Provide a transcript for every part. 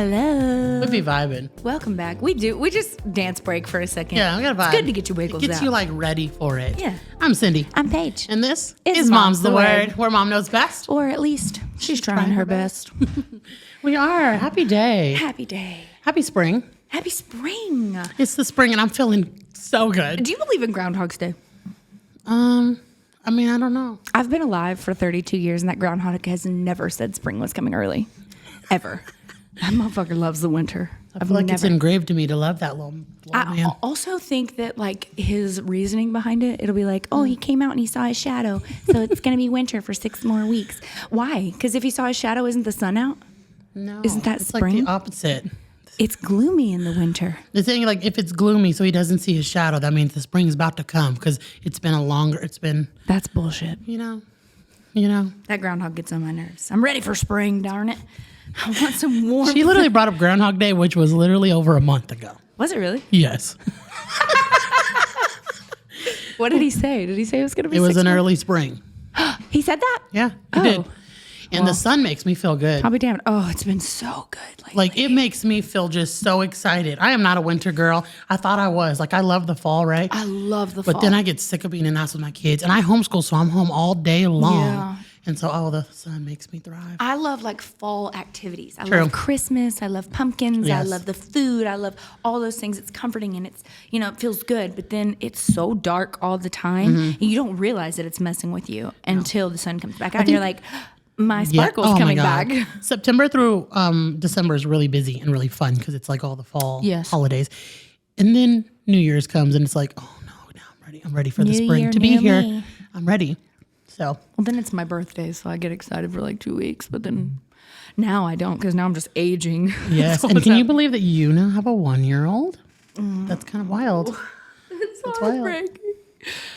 Hello. We'd be vibing. Welcome back. We just dance break for a second. Yeah, we got to vibe. It's good to get your wiggles It gets out. you like ready for it. Yeah. I'm Cyndi. I'm Paige. And this Is Mom's the Word, where mom knows best. Or at least she's trying her best. We are. Happy day. Happy day. Happy spring. Happy spring. It's the spring and I'm feeling so good. Do you believe in Groundhog's Day? I mean, I don't know. I've been alive for 32 years and that groundhog has never said spring was coming early. Ever. That motherfucker loves the winter. I feel like it's engraved to me to love that little man. I also think that like his reasoning behind it, it'll be like, oh, he came out and he saw his shadow, so it's going to be winter for 6 more weeks. Why? Because if he saw his shadow, isn't the sun out? No. Isn't that it's spring? Like the opposite. It's gloomy in the winter. The thing, like, if it's gloomy so he doesn't see his shadow, that means the spring's about to come because That's bullshit. you know. That groundhog gets on my nerves. I'm ready for spring, darn it. I want some warmth. She literally brought up Groundhog Day, which was literally over a month ago. Was it really? Yes. What did he say? Did he say it was going to be It was 6 an months? early spring. He said that? Yeah, he did. And the sun makes me feel good. I'll be damned. Oh, it's been so good lately. Like, it makes me feel just so excited. I am not a winter girl. I thought I was. Like, I love the fall, right? I love the fall. But then I get sick of being in the house with my kids. And I homeschool, so I'm home all day long. Yeah. And so, the sun makes me thrive. I love like fall activities. I True. love Christmas. I love pumpkins. I Yes. love the food. I love all those things. It's comforting and it's, it feels good. But then it's so dark all the time. And you don't realize that it's messing with you until the sun comes back out. And you're like, my sparkle's Oh coming my God. back. September through December is really busy and really fun because it's like all the fall holidays. And then New Year's comes and it's like, oh no, now I'm ready. I'm ready for the New spring year, to be new here. me. I'm ready. So Well, then it's my birthday, so I get excited for like 2 weeks. But then now I don't because now I'm just aging. yes. That's And what's can you happening. believe that you now have a 1-year-old? That's kind of wild. It's That's wild. heartbreaking.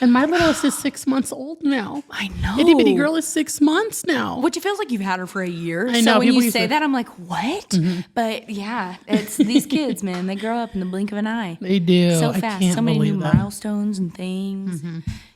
And my littlest is 6 months old now. I know. Itty bitty girl is 6 months now. Which it feels like you've had her for a year. I know, So when people you used say to- that, I'm like, what? But yeah, it's these kids, man. They grow up in the blink of an eye. They do. So I fast. can't So many new believe that. milestones and things.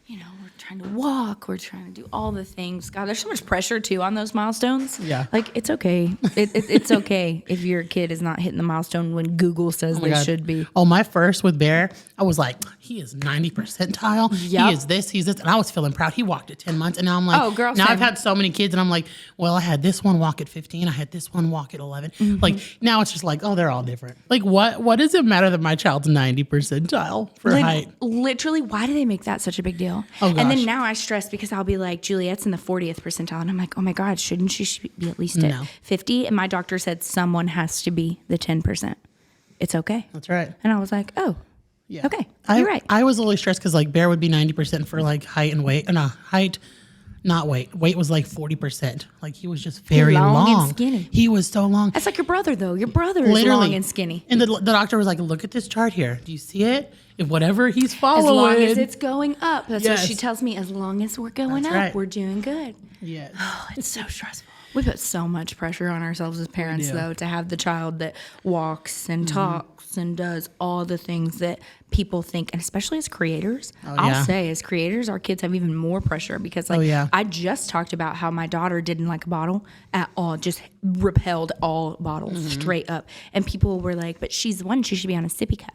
We're trying to walk. We're trying to do all the things. God, there's so much pressure too on those milestones. Yeah. Like it's okay. It's okay if your kid is not hitting the milestone when Google says they God. should be. Oh, my first with Bear, I was like, he is 90 percentile. Yep. He is this, he's this. And I was feeling proud. He walked at 10 months. And now I'm like, Oh, girl, now same. I've had so many kids. And I'm like, well, I had this one walk at 15. I had this one walk at 11. Like, now it's just like, oh, they're all different. Like, what does it matter that my child's 90 percentile for height? Literally, why do they make that such a big deal? Oh, And then gosh. now I stress because I'll be like, Juliet's in the 40th percentile. And I'm like, oh my God, shouldn't she be at least at No. 50? And my doctor said someone has to be the 10%. It's okay. That's right. And I was like, oh, Yeah. okay. You're You're right. I was a little stressed because like Bear would be 90% for like height and weight. No, height, not weight. Weight was like 40%. Like he was just very Long and long. skinny. He was so long. That's like your brother, though. Your brother is Literally. long and skinny. And the doctor was like, look at this chart here. Do you see it? If whatever he's As following. long as it's going up. That's Yes. what she tells me. As long as we're going That's up, right. we're doing good. Yes. Oh, it's so stressful. We put so much pressure on ourselves as parents, do. though, to have the child that walks and talks and does all the things that people think, and especially as creators. I'll yeah. say, as creators, our kids have even more pressure because, like, yeah. I just talked about how my daughter didn't like a bottle at all, just repelled all bottles straight up. And people were like, but she's the one, she should be on a sippy cup.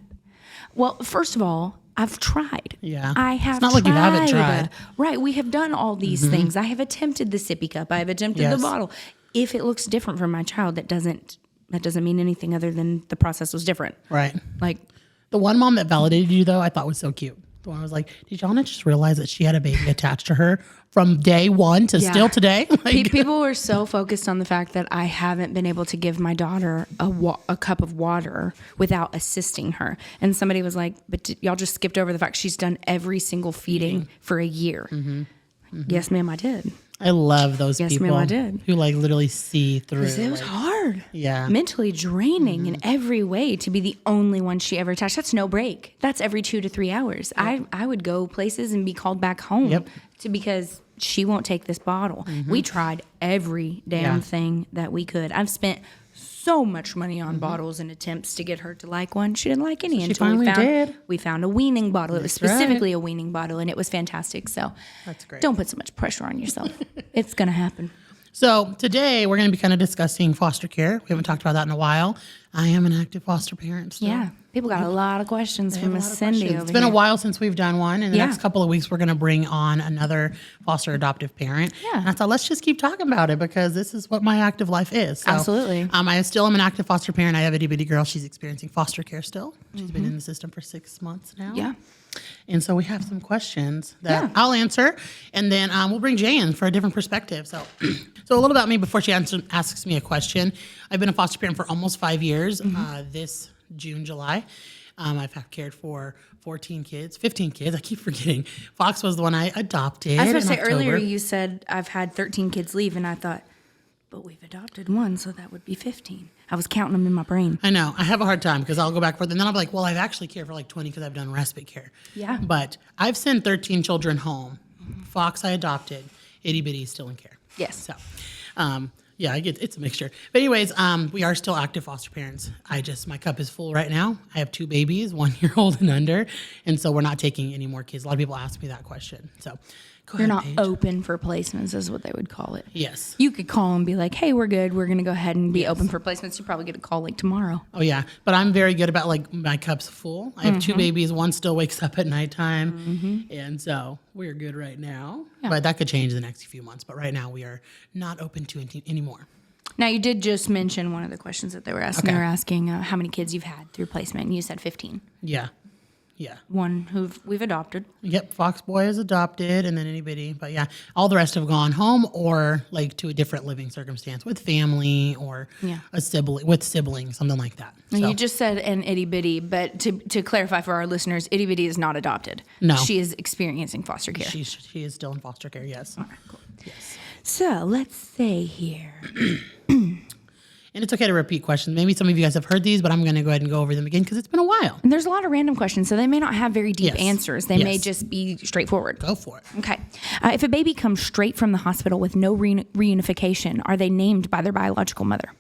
Well, first of all, I've tried. Yeah. I have It's not like you haven't tried. Right. We have done all these things. I have attempted the sippy cup. I have attempted Yes. the bottle. If it looks different for my child, that doesn't mean anything other than the process was different. Right. Like, The one mom that validated you, though, I thought was so cute. The one I was like, did y'all not just realize that she had a baby attached to her from day one to Yeah. still today? Like, people were so focused on the fact that I haven't been able to give my daughter a cup of water without assisting her. And somebody was like, but y'all just skipped over the fact she's done every single feeding for a year. Yes, ma'am, I did. I love those Yes, people ma'am, I did. who like literally see through. It was like, hard. Yeah. Mentally draining in every way to be the only one she ever touched. That's no break. That's every 2 to 3 hours. I would go places and be called back home Yep. because she won't take this bottle. We tried every damn Yeah. thing that we could. I've spent so much money on bottles and attempts to get her to like one. She didn't like any she until finally did. we found a weaning bottle. It was That's right. specifically a weaning bottle, and it was fantastic. So That's great. don't put so much pressure on yourself. It's going to happen. So today we're going to be kind of discussing foster care. We haven't talked about that in a while. I am an active foster parent still. Yeah. People got a lot of questions from Miss Cyndi over It's been a here. while since we've done one. In the Yeah. next couple of weeks, we're going to bring on another foster adoptive parent. Yeah. And I thought, let's just keep talking about it because this is what my active life is. So, Absolutely. I still am an active foster parent. I have a itty bitty girl. She's experiencing foster care still. She's been in the system for 6 months now. Yeah. And so we have some questions that Yeah. I'll answer, and then we'll bring Jay in for a different perspective. So, so a little about me before she asks me a question. I've been a foster parent for almost 5 years. This June, July, I've cared for 15 kids. I keep forgetting. Fox was the one I adopted. I was going to in say earlier, October. you said I've had 13 kids leave, and I thought, but we've adopted one, so that would be 15. I was counting them in my brain. I know. I have a hard time because I'll go back for it. And then I'll be like, well, I've actually cared for like 20 because I've done respite care. Yeah. But I've sent 13 children home. Fox I adopted. Itty bitty is still in care. Yes. So, yeah, it's a mixture. But anyways, we are still active foster parents. My cup is full right now. I have 2 babies, 1 year old and under. And so we're not taking any more kids. A lot of people ask me that question. So go You're ahead, not Paige. open for placements, is what they would call it. Yes. You could call and be like, hey, we're good. We're going to go ahead and be open for placements. You probably get a call like tomorrow. Oh, yeah. But I'm very good about like my cup's full. I have 2 babies. One still wakes up at nighttime. And so we're good right now. Yeah. But that could change in the next few months. But right now we are not open to anymore. Now, you did just mention one of the questions that they were asking. Okay. They were asking how many kids you've had through placement, and you said 15. Yeah. Yeah. One who we've adopted. Yep, Fox Boy is adopted, and then anybody, but yeah, all the rest have gone home or like to a different living circumstance with family or Yeah. a sibling with siblings, something like that. And So, you just said an itty bitty, but to clarify for our listeners, itty bitty is not adopted. No. She is experiencing foster care. she is still in foster care. Yes, So let's say here. and it's okay to repeat questions. Maybe some of you guys have heard these, but I'm going to go ahead and go over them again because it's been a while. And there's a lot of random questions, so they may not have very deep Yes. answers. They may Yes. just be straightforward. Go for it. Okay. If a baby comes straight from the hospital with no reunification, are they named by their biological mother?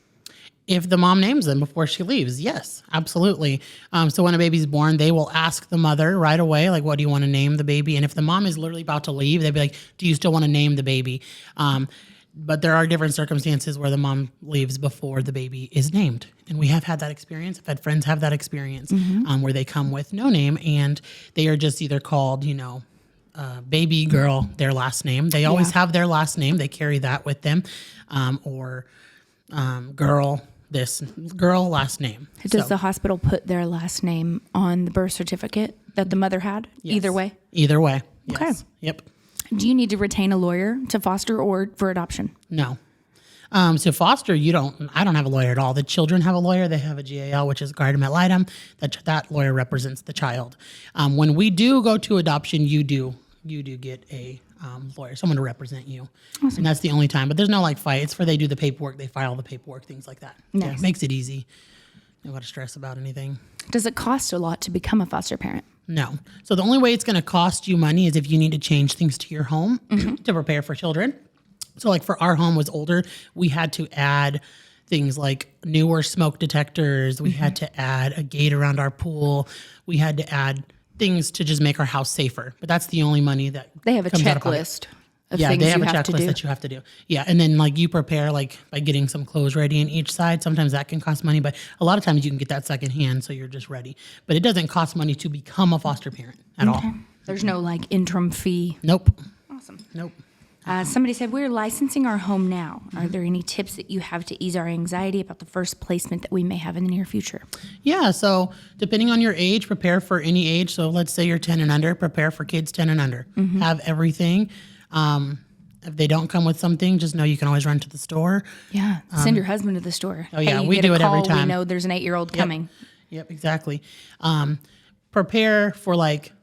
If the mom names them before she leaves, yes, absolutely. So when a baby's born, they will ask the mother right away, like, what do you want to name the baby? And if the mom is literally about to leave, they'd be like, do you still want to name the baby? But there are different circumstances where the mom leaves before the baby is named. And we have had that experience. I've had friends have that experience where they come with no name and they are just either called, baby girl, their last name. They always have their last name. They carry that with them. Or girl, this girl last name. Does So, the hospital put their last name on the birth certificate that the mother had? yes. Either way? Either way. Yes. Okay. Yep. Do you need to retain a lawyer to foster or for adoption? No. So foster, I don't have a lawyer at all. The children have a lawyer. They have a GAL, which is guardian ad litem. That lawyer represents the child. When we do go to adoption, you do get a lawyer, someone to represent you. Awesome. And that's the only time. But there's no fight. It's where they do the paperwork, they file the paperwork, things like that. Nice. Yeah, it makes it easy. You don't got to stress about anything. Does it cost a lot to become a foster parent? No. So the only way it's going to cost you money is if you need to change things to your home to prepare for children. So for our home was older, we had to add things like newer smoke detectors. We had to add a gate around our pool. We had to add things to just make our house safer. But that's the only money that They have a comes out of pocket. checklist of Yeah, things they have you a have to checklist do. that you have to do. Yeah, and then you prepare by getting some clothes ready in each side. Sometimes that can cost money, but a lot of times you can get that secondhand, so you're just ready. But it doesn't cost money to become a foster parent at all. There's no interim fee. Nope. Awesome. Nope. Somebody said, we're licensing our home now. Are there any tips that you have to ease our anxiety about the first placement that we may have in the near future? Yeah, so depending on your age, prepare for any age. So let's say you're 10 and under, prepare for kids 10 and under. Have everything. If they don't come with something, just know you can always run to the store. Yeah. Send your husband to the store. Oh, yeah, Hey, you we get do a it every call, time. We know there's an 8-year-old coming. Yep, exactly. Prepare for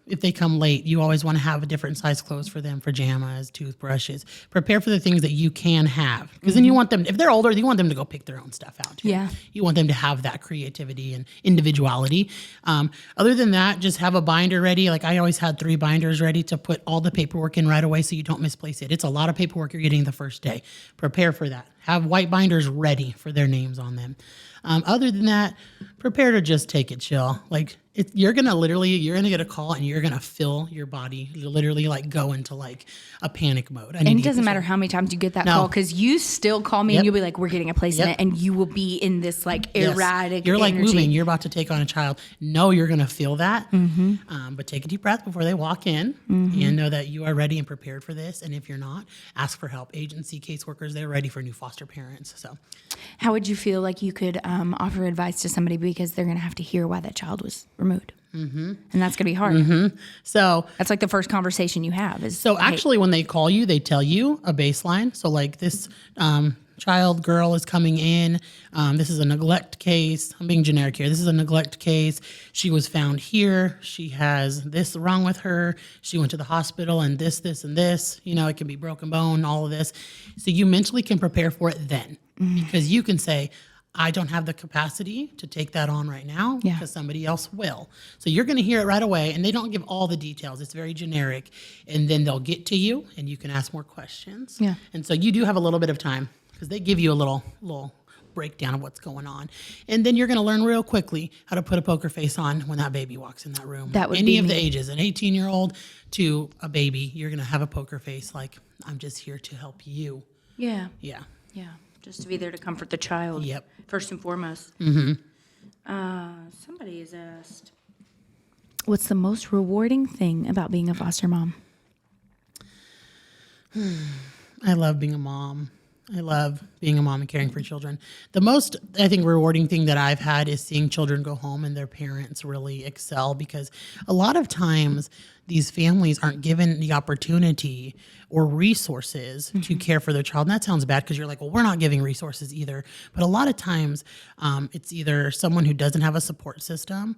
if they come late, you always want to have a different size clothes for them, pajamas, toothbrushes. Prepare for the things that you can have. Because then you want them, if they're older, you want them to go pick their own stuff out too. Yeah. You want them to have that creativity and individuality. Other than that, just have a binder ready. I always had 3 binders ready to put all the paperwork in right away so you don't misplace it. It's a lot of paperwork you're getting the first day. Prepare for that. have white binders ready for their names on them. Other than that, prepare to just take it chill. Like you're going to get a call and you're going to feel your body literally like go into like a panic mode. And it doesn't matter how many times you get that call, because you still call me and you'll be like, we're getting a placement, and you will be in this like erratic You're like energy. moving. You're about to take on a child. No, you're going to feel that. But take a deep breath before they walk in and know that you are ready and prepared for this. And if you're not, ask for help. Agency caseworkers, they're ready for new foster parents. So how would you feel like you could offer advice to somebody, because they're going to have to hear why that child was removed? And that's going to be hard. So that's like the first conversation you have is. So actually when they call you, they tell you a baseline. So like this girl is coming in. This is a neglect case. I'm being generic here. This is a neglect case. She was found here. She has this wrong with her. She went to the hospital and this, and this. You know, it can be broken bone, all of this. So you mentally can prepare for it then. Because you can say, I don't have the capacity to take that on right now because somebody else will. So you're going to hear it right away, and they don't give all the details. It's very generic. And then they'll get to you, and you can ask more questions. Yeah. And so you do have a little bit of time because they give you a little breakdown of what's going on. And then you're going to learn real quickly how to put a poker face on when that baby walks in that room. That would Any be of me. the ages, an 18-year-old to a baby, you're going to have a poker face like, I'm just here to help you. Yeah. Yeah. Yeah. Just to be there to comfort the child. Yep. First and foremost. Somebody has asked, what's the most rewarding thing about being a foster mom? I love being a mom. I love being a mom and caring for children. The most, I think, rewarding thing that I've had is seeing children go home and their parents really excel, because a lot of times these families aren't given the opportunity or resources to care for their child. And that sounds bad because you're like, well, we're not giving resources either. But a lot of times it's either someone who doesn't have a support system.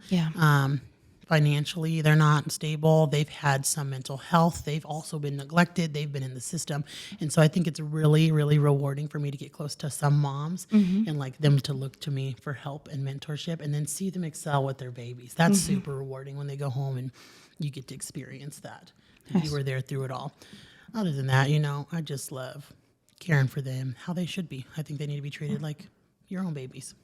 Financially, they're not stable. They've had some mental health. They've also been neglected. They've been in the system. And so I think it's really, really rewarding for me to get close to some moms and like them to look to me for help and mentorship, and then see them excel with their babies. That's super rewarding when they go home and you get to experience that. Nice. You were there through it all. Other than that, I just love caring for them how they should be. I think they need to be treated like your own babies.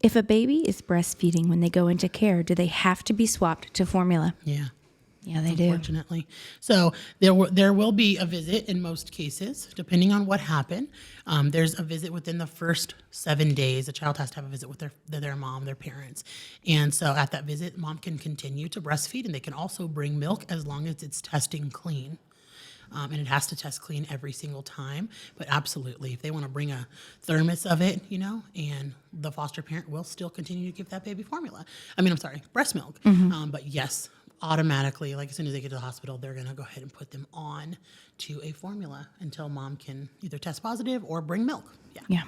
If a baby is breastfeeding when they go into care, do they have to be swapped to formula? Yeah. Yeah, they do. Unfortunately. So there will be a visit in most cases, depending on what happened. There's a visit within the first 7 days. A child has to have a visit with their mom, their parents. And so at that visit, mom can continue to breastfeed, and they can also bring milk as long as it's testing clean. And it has to test clean every single time. But absolutely, if they want to bring a thermos of it, and the foster parent will still continue to give that baby breast milk. But yes, automatically, like as soon as they get to the hospital, they're going to go ahead and put them on to a formula until mom can either test positive or bring milk. Yeah.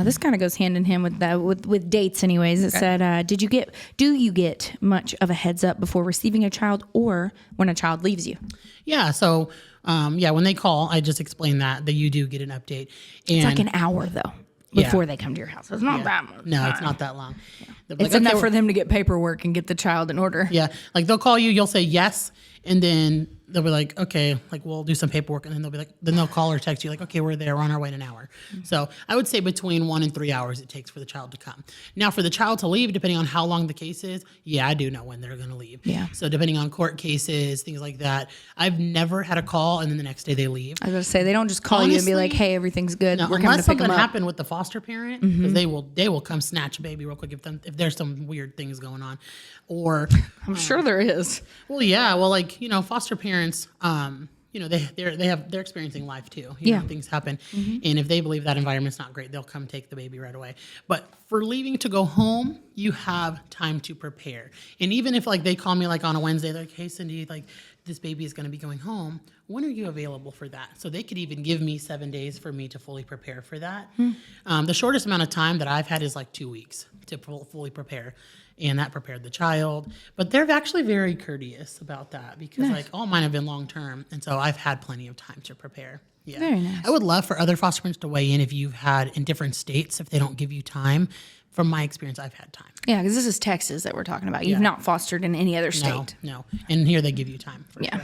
This kind of goes hand in hand with that, with dates anyways. It said, do you get much of a heads up before receiving a child or when a child leaves you? Yeah. So, when they call, I just explained that you do get an update. And it's like an hour though before they come to your house. It's not that much. No, it's not that long. Yeah. It's enough for them to get paperwork and get the child in order. Yeah. Like they'll call you, you'll say yes. And then they'll be like, okay, like we'll do some paperwork. And then they'll call or text you like, okay, we're there. We're on our way in an hour. So I would say between 1 and 3 hours it takes for the child to come. Now for the child to leave, depending on how long the case is, I do know when they're going to leave. Yeah. So depending on court cases, things like that, I've never had a call and then the next day they leave. I was going to say, they don't just call you and be like, hey, everything's good. No, we're coming to pick them up. Unless something happened with the foster parent, because they will come snatch a baby real quick if there's some weird things going on. Or I'm sure there is. Well, yeah. Well, foster parents, they're experiencing life too. Things happen. And if they believe that environment's not great, they'll come take the baby right away. But for leaving to go home, you have time to prepare. And even if they call me on a Wednesday, they're like, hey, Cyndi, this baby is going to be going home. When are you available for that? So they could even give me 7 days for me to fully prepare for that. The shortest amount of time that I've had is 2 weeks to fully prepare. And that prepared the child. But they're actually very courteous about that because all mine have been long-term. And so I've had plenty of time to prepare. Yeah. Very nice. I would love for other foster parents to weigh in if you've had in different states, if they don't give you time. From my experience, I've had time. Yeah, because this is Texas that we're talking about. You've not fostered in any other state. No. And here they give you time. For sure.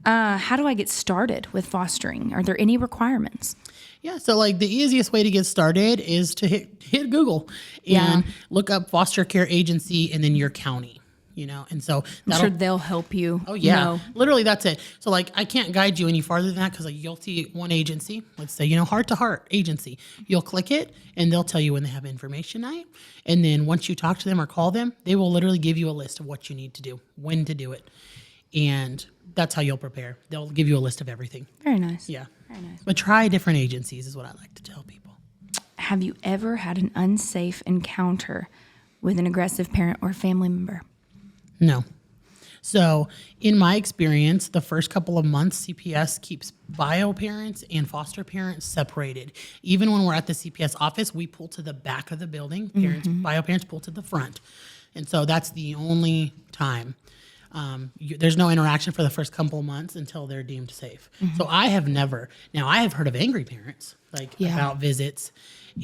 How do I get started with fostering? Are there any requirements? Yeah, so like the easiest way to get started is to hit Google and look up foster care agency and then your county, and so I'm sure they'll help you. Oh yeah, literally that's it. So like I can't guide you any farther than that because like you'll see one agency, let's say Heart to Heart agency. You'll click it and they'll tell you when they have information night, and then once you talk to them or call them, they will literally give you a list of what you need to do, when to do it, and that's how you'll prepare. They'll give you a list of everything. Very nice. Yeah. Very nice. But try different agencies is what I like to tell people. Have you ever had an unsafe encounter with an aggressive parent or family member? No. So in my experience, the first couple of months, CPS keeps bio parents and foster parents separated. Even when we're at the CPS office, we pull to the back of the building. Bio parents pull to the front. And so that's the only time. There's no interaction for the first couple of months until they're deemed safe. So I have never. Now I have heard of angry parents about visits,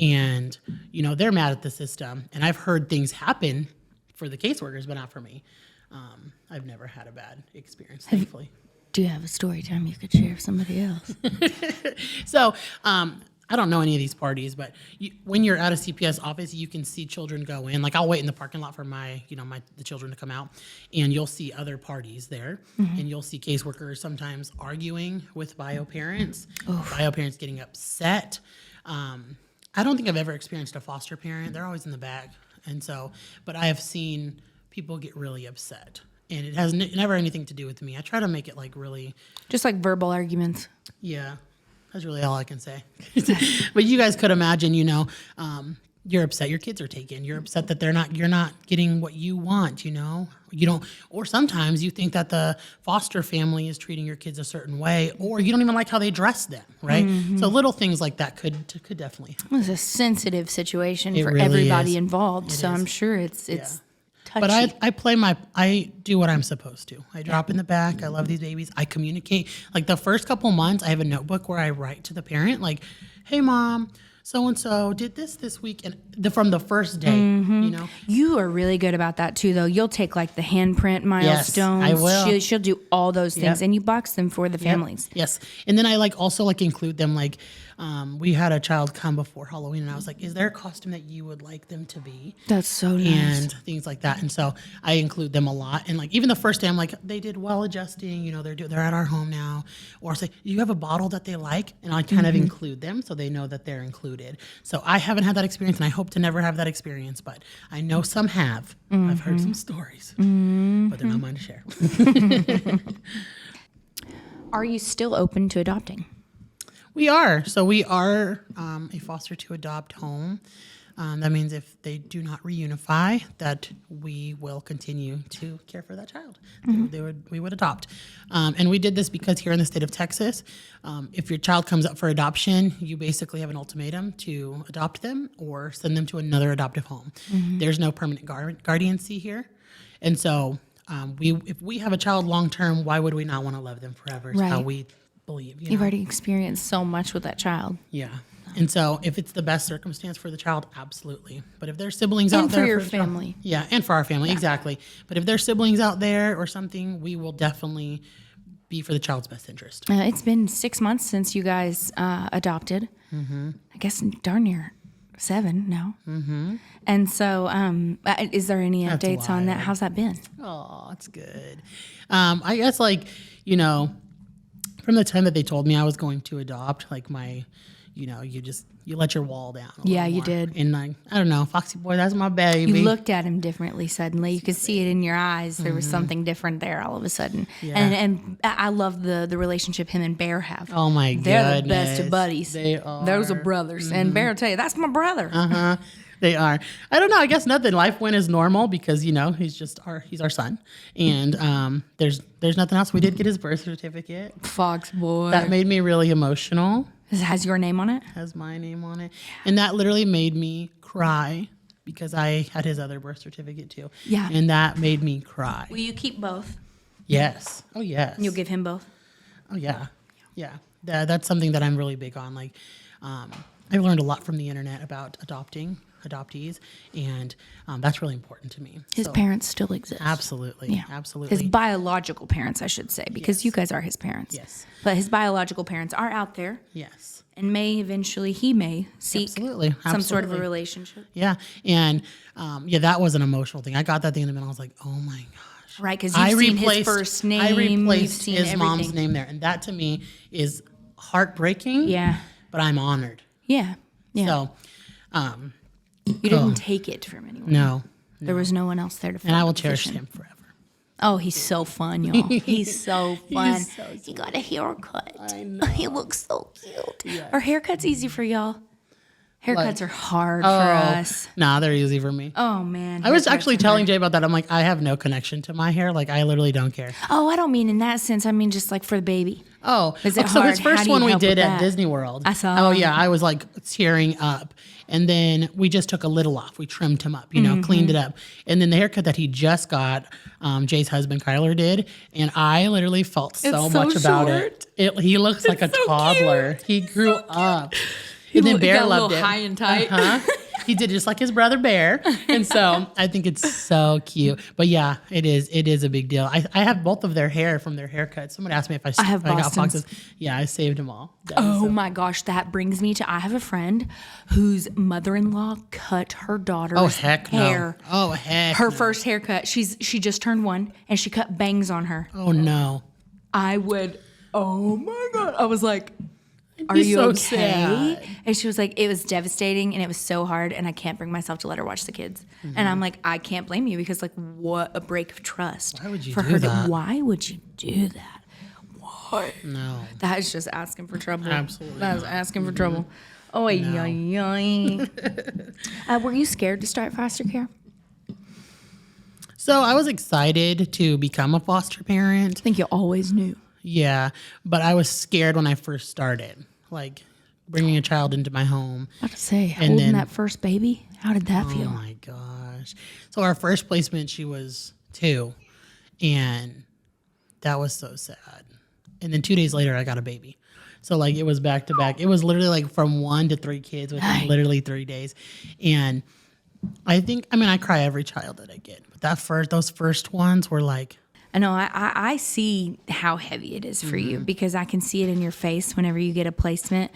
and they're mad at the system. And I've heard things happen for the caseworkers, but not for me. I've never had a bad experience, thankfully. Do you have a story time you could share with somebody else? So I don't know any of these parties, but when you're at a CPS office, you can see children go in. Like I'll wait in the parking lot for the children to come out, and you'll see other parties there, and you'll see caseworkers sometimes arguing with bio parents, bio parents getting upset. I don't think I've ever experienced a foster parent. They're always in the back, and so, but I have seen people get really upset, and it has never anything to do with me. I try to make it like really, just like verbal arguments. Yeah. That's really all I can say. But you guys could imagine, you're upset your kids are taken. You're upset that you're not getting what you want, You don't, or sometimes you think that the foster family is treating your kids a certain way, or you don't even like how they dress them, right? So little things like that could definitely happen. It's a sensitive situation for really everybody is. involved. It So is. I'm sure it's touchy. But I do what I'm supposed to. I drop in the back. I love these babies. I communicate. Like the first couple months, I have a notebook where I write to the parent, like, "Hey, mom, so and so did this week," and from the first day, You are really good about that too, though. You'll take like the handprint milestones. I will. She'll do all those things, and you box them for the families. Yes, and then I also include them. Like, we had a child come before Halloween, and I was like, "Is there a costume that you would like them to be?" That's so nice. And things like that. And so I include them a lot. And like even the first day, I'm like, they did well adjusting. They're at our home now. Or I'll say, "Do you have a bottle that they like?" And I kind of include them so they know that they're included. So I haven't had that experience, and I hope to never have that experience. But I know some have. I've heard some stories, but they're not mine to share. Are you still open to adopting? We are. So we are a foster to adopt home. That means if they do not reunify, that we will continue to care for that child. We would adopt. And we did this because here in the state of Texas, if your child comes up for adoption, you basically have an ultimatum to adopt them or send them to another adoptive home. There's no permanent guardiancy here. And so if we have a child long term, why would we not want to love them forever? Is how we believe. You've already experienced so much with that child. Yeah. And so if it's the best circumstance for the child, absolutely. But if there's siblings out there. And for your family. And for our family, exactly. But if there's siblings out there or something, we will definitely be for the child's best interest. It's been 6 months since you guys adopted. I guess darn near 7 now. And so is there any updates on that? How's that been? Oh, it's good. I guess from the time that they told me I was going to adopt, you let your wall down. Yeah, you did. And I don't know, Foxy boy, that's my baby. You looked at him differently suddenly. You could see it in your eyes. There was something different there all of a sudden. Yeah. And I love the relationship him and Bear have. Oh my goodness. They're the best of buddies. They are. Those are brothers. And Bear will tell you, that's my brother. They are. I don't know. I guess nothing. Life went as normal because he's our son, and there's nothing else. We did get his birth certificate. Fox boy. That made me really emotional. It has your name on it? Has my name on it, and that literally made me cry because I had his other birth certificate too. Yeah. And that made me cry. Will you keep both? Yes. Oh yes. You'll give him both? Oh yeah. Yeah. That's something that I'm really big on. I've learned a lot from the internet about adopting. adoptees, and that's really important to me. His parents still exist. Absolutely, absolutely. His biological parents, I should say, because you guys are his parents. Yes. But his biological parents are out there. Yes. And he may seek some sort of a relationship. Yeah. And that was an emotional thing. I got that thing in the middle. I was like, oh my gosh. Right, because you've seen his first name. I replaced you've seen his everything. mom's name there. And that to me is heartbreaking. Yeah. But I'm honored. Yeah. Yeah. So, you didn't take it from anyone. No. There was no one else there to fill And I will the cherish position. him forever. Oh, he's so fun, y'all. He's so fun. He's so he got a haircut. I know. He looks so cute. Yeah. Are haircuts easy for y'all? Haircuts are hard for us. Nah, they're easy for me. Oh, man. I was haircuts actually are telling hard. Jay about that. I'm like, I have no connection to my hair. Like, I literally don't care. Oh, I don't mean in that sense. I mean just like for the baby. Oh, Is it so hard? his How first do you one we help did with at that? Disney World. I saw. Oh yeah, I was like tearing up, and then we just took a little off. We trimmed him up, cleaned it up, and then the haircut that he just got, Jay's husband Kyler did, and I literally felt so so much about short. it. He looks like a so toddler. He grew up, and then Bear got a loved little it. high and tight. He did just like his brother Bear, and so I think it's so cute. But yeah, it is a big deal. I have both of their hair from their haircuts. Someone asked me if I have got Boston's. foxes. Yeah, I saved them all. Oh my gosh, that brings me to I have a friend whose mother-in-law cut her daughter's hair. No. Oh heck. Her no. first haircut. She just turned 1 and she cut bangs on her. Oh no. Oh my God. I was like, are be you so okay? sad. And she was like, it was devastating and it was so hard and I can't bring myself to let her watch the kids. And I'm like, I can't blame you because like what a break of trust. Why would you for do her that? Why would you do that? Why? No. That is just asking for trouble. Absolutely That is not. asking for trouble. Oh, were you scared to start foster care? So I was excited to become a foster parent. I think you always knew. Yeah, but I was scared when I first started, like bringing a child into my home. I have to say, And holding then- that first baby, how did that Oh feel? my gosh. So our first placement, she was 2, and that was so sad. And then 2 days later, I got a baby. So like it was back to back. It was literally like from 1 to 3 kids within literally 3 days. And I cry every child that I get, but those first ones were like, I know, I see how heavy it is for you because I can see it in your face whenever you get a placement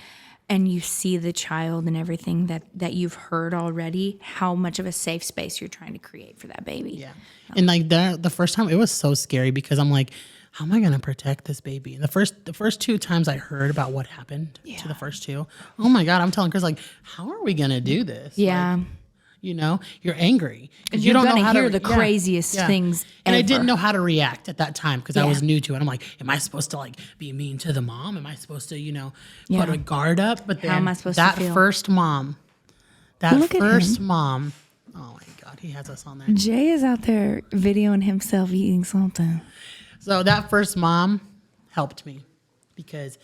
and you see the child and everything that you've heard already, how much of a safe space you're trying to create for that baby. yeah. And like the first time, it was so scary because I'm like, how am I going to protect this baby? And the first 2 times I heard about what happened to the first 2, oh my God, I'm telling Chris, like, how are we going to do this? Yeah. Like, you're angry. 'Cause You're don't know gonna how hear the craziest things And I ever. didn't know how to react at that time because I Yeah. was new to it. I'm like, am I supposed to like be mean to the mom? Am I supposed to, put Yeah. a guard up? But then How am I supposed to that feel? first mom, Look at mom, oh my God, he has us on there. Jay is out there videoing himself eating something. So that first mom helped me because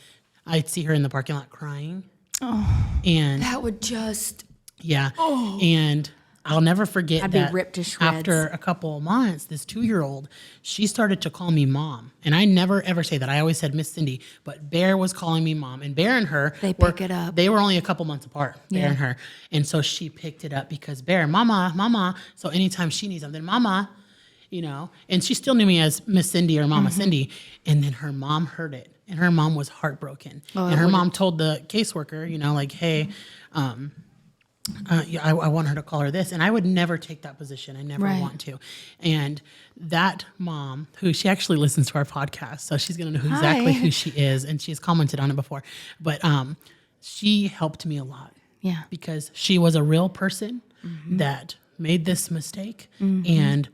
I'd see her in the parking lot crying. Oh. And That would just... yeah. And I'll never forget I'd be that ripped to shreds. after a couple of months, this 2-year-old, she started to call me mom. And I never ever say that. I always said Miss Cyndi, but Bear was calling me mom. And Bear and her They pick it up. They were only a couple months apart, Bear Yeah. and her. And so she picked it up because Bear, mama, mama. So anytime she needs something, mama, and she still knew me as Miss Cyndi or Mama Mm-hmm. Cyndi. And then her mom heard it. And her mom was heartbroken. Oh, and her mom told the caseworker, like, hey, I want her to call her this. And I would never take that position. I never Right. want to. And that mom, who she actually listens to our podcast, so she's going to know exactly Hi. who she is. And she's commented on it before. But she helped me a lot. Yeah. Because she was a real person that made this mistake. And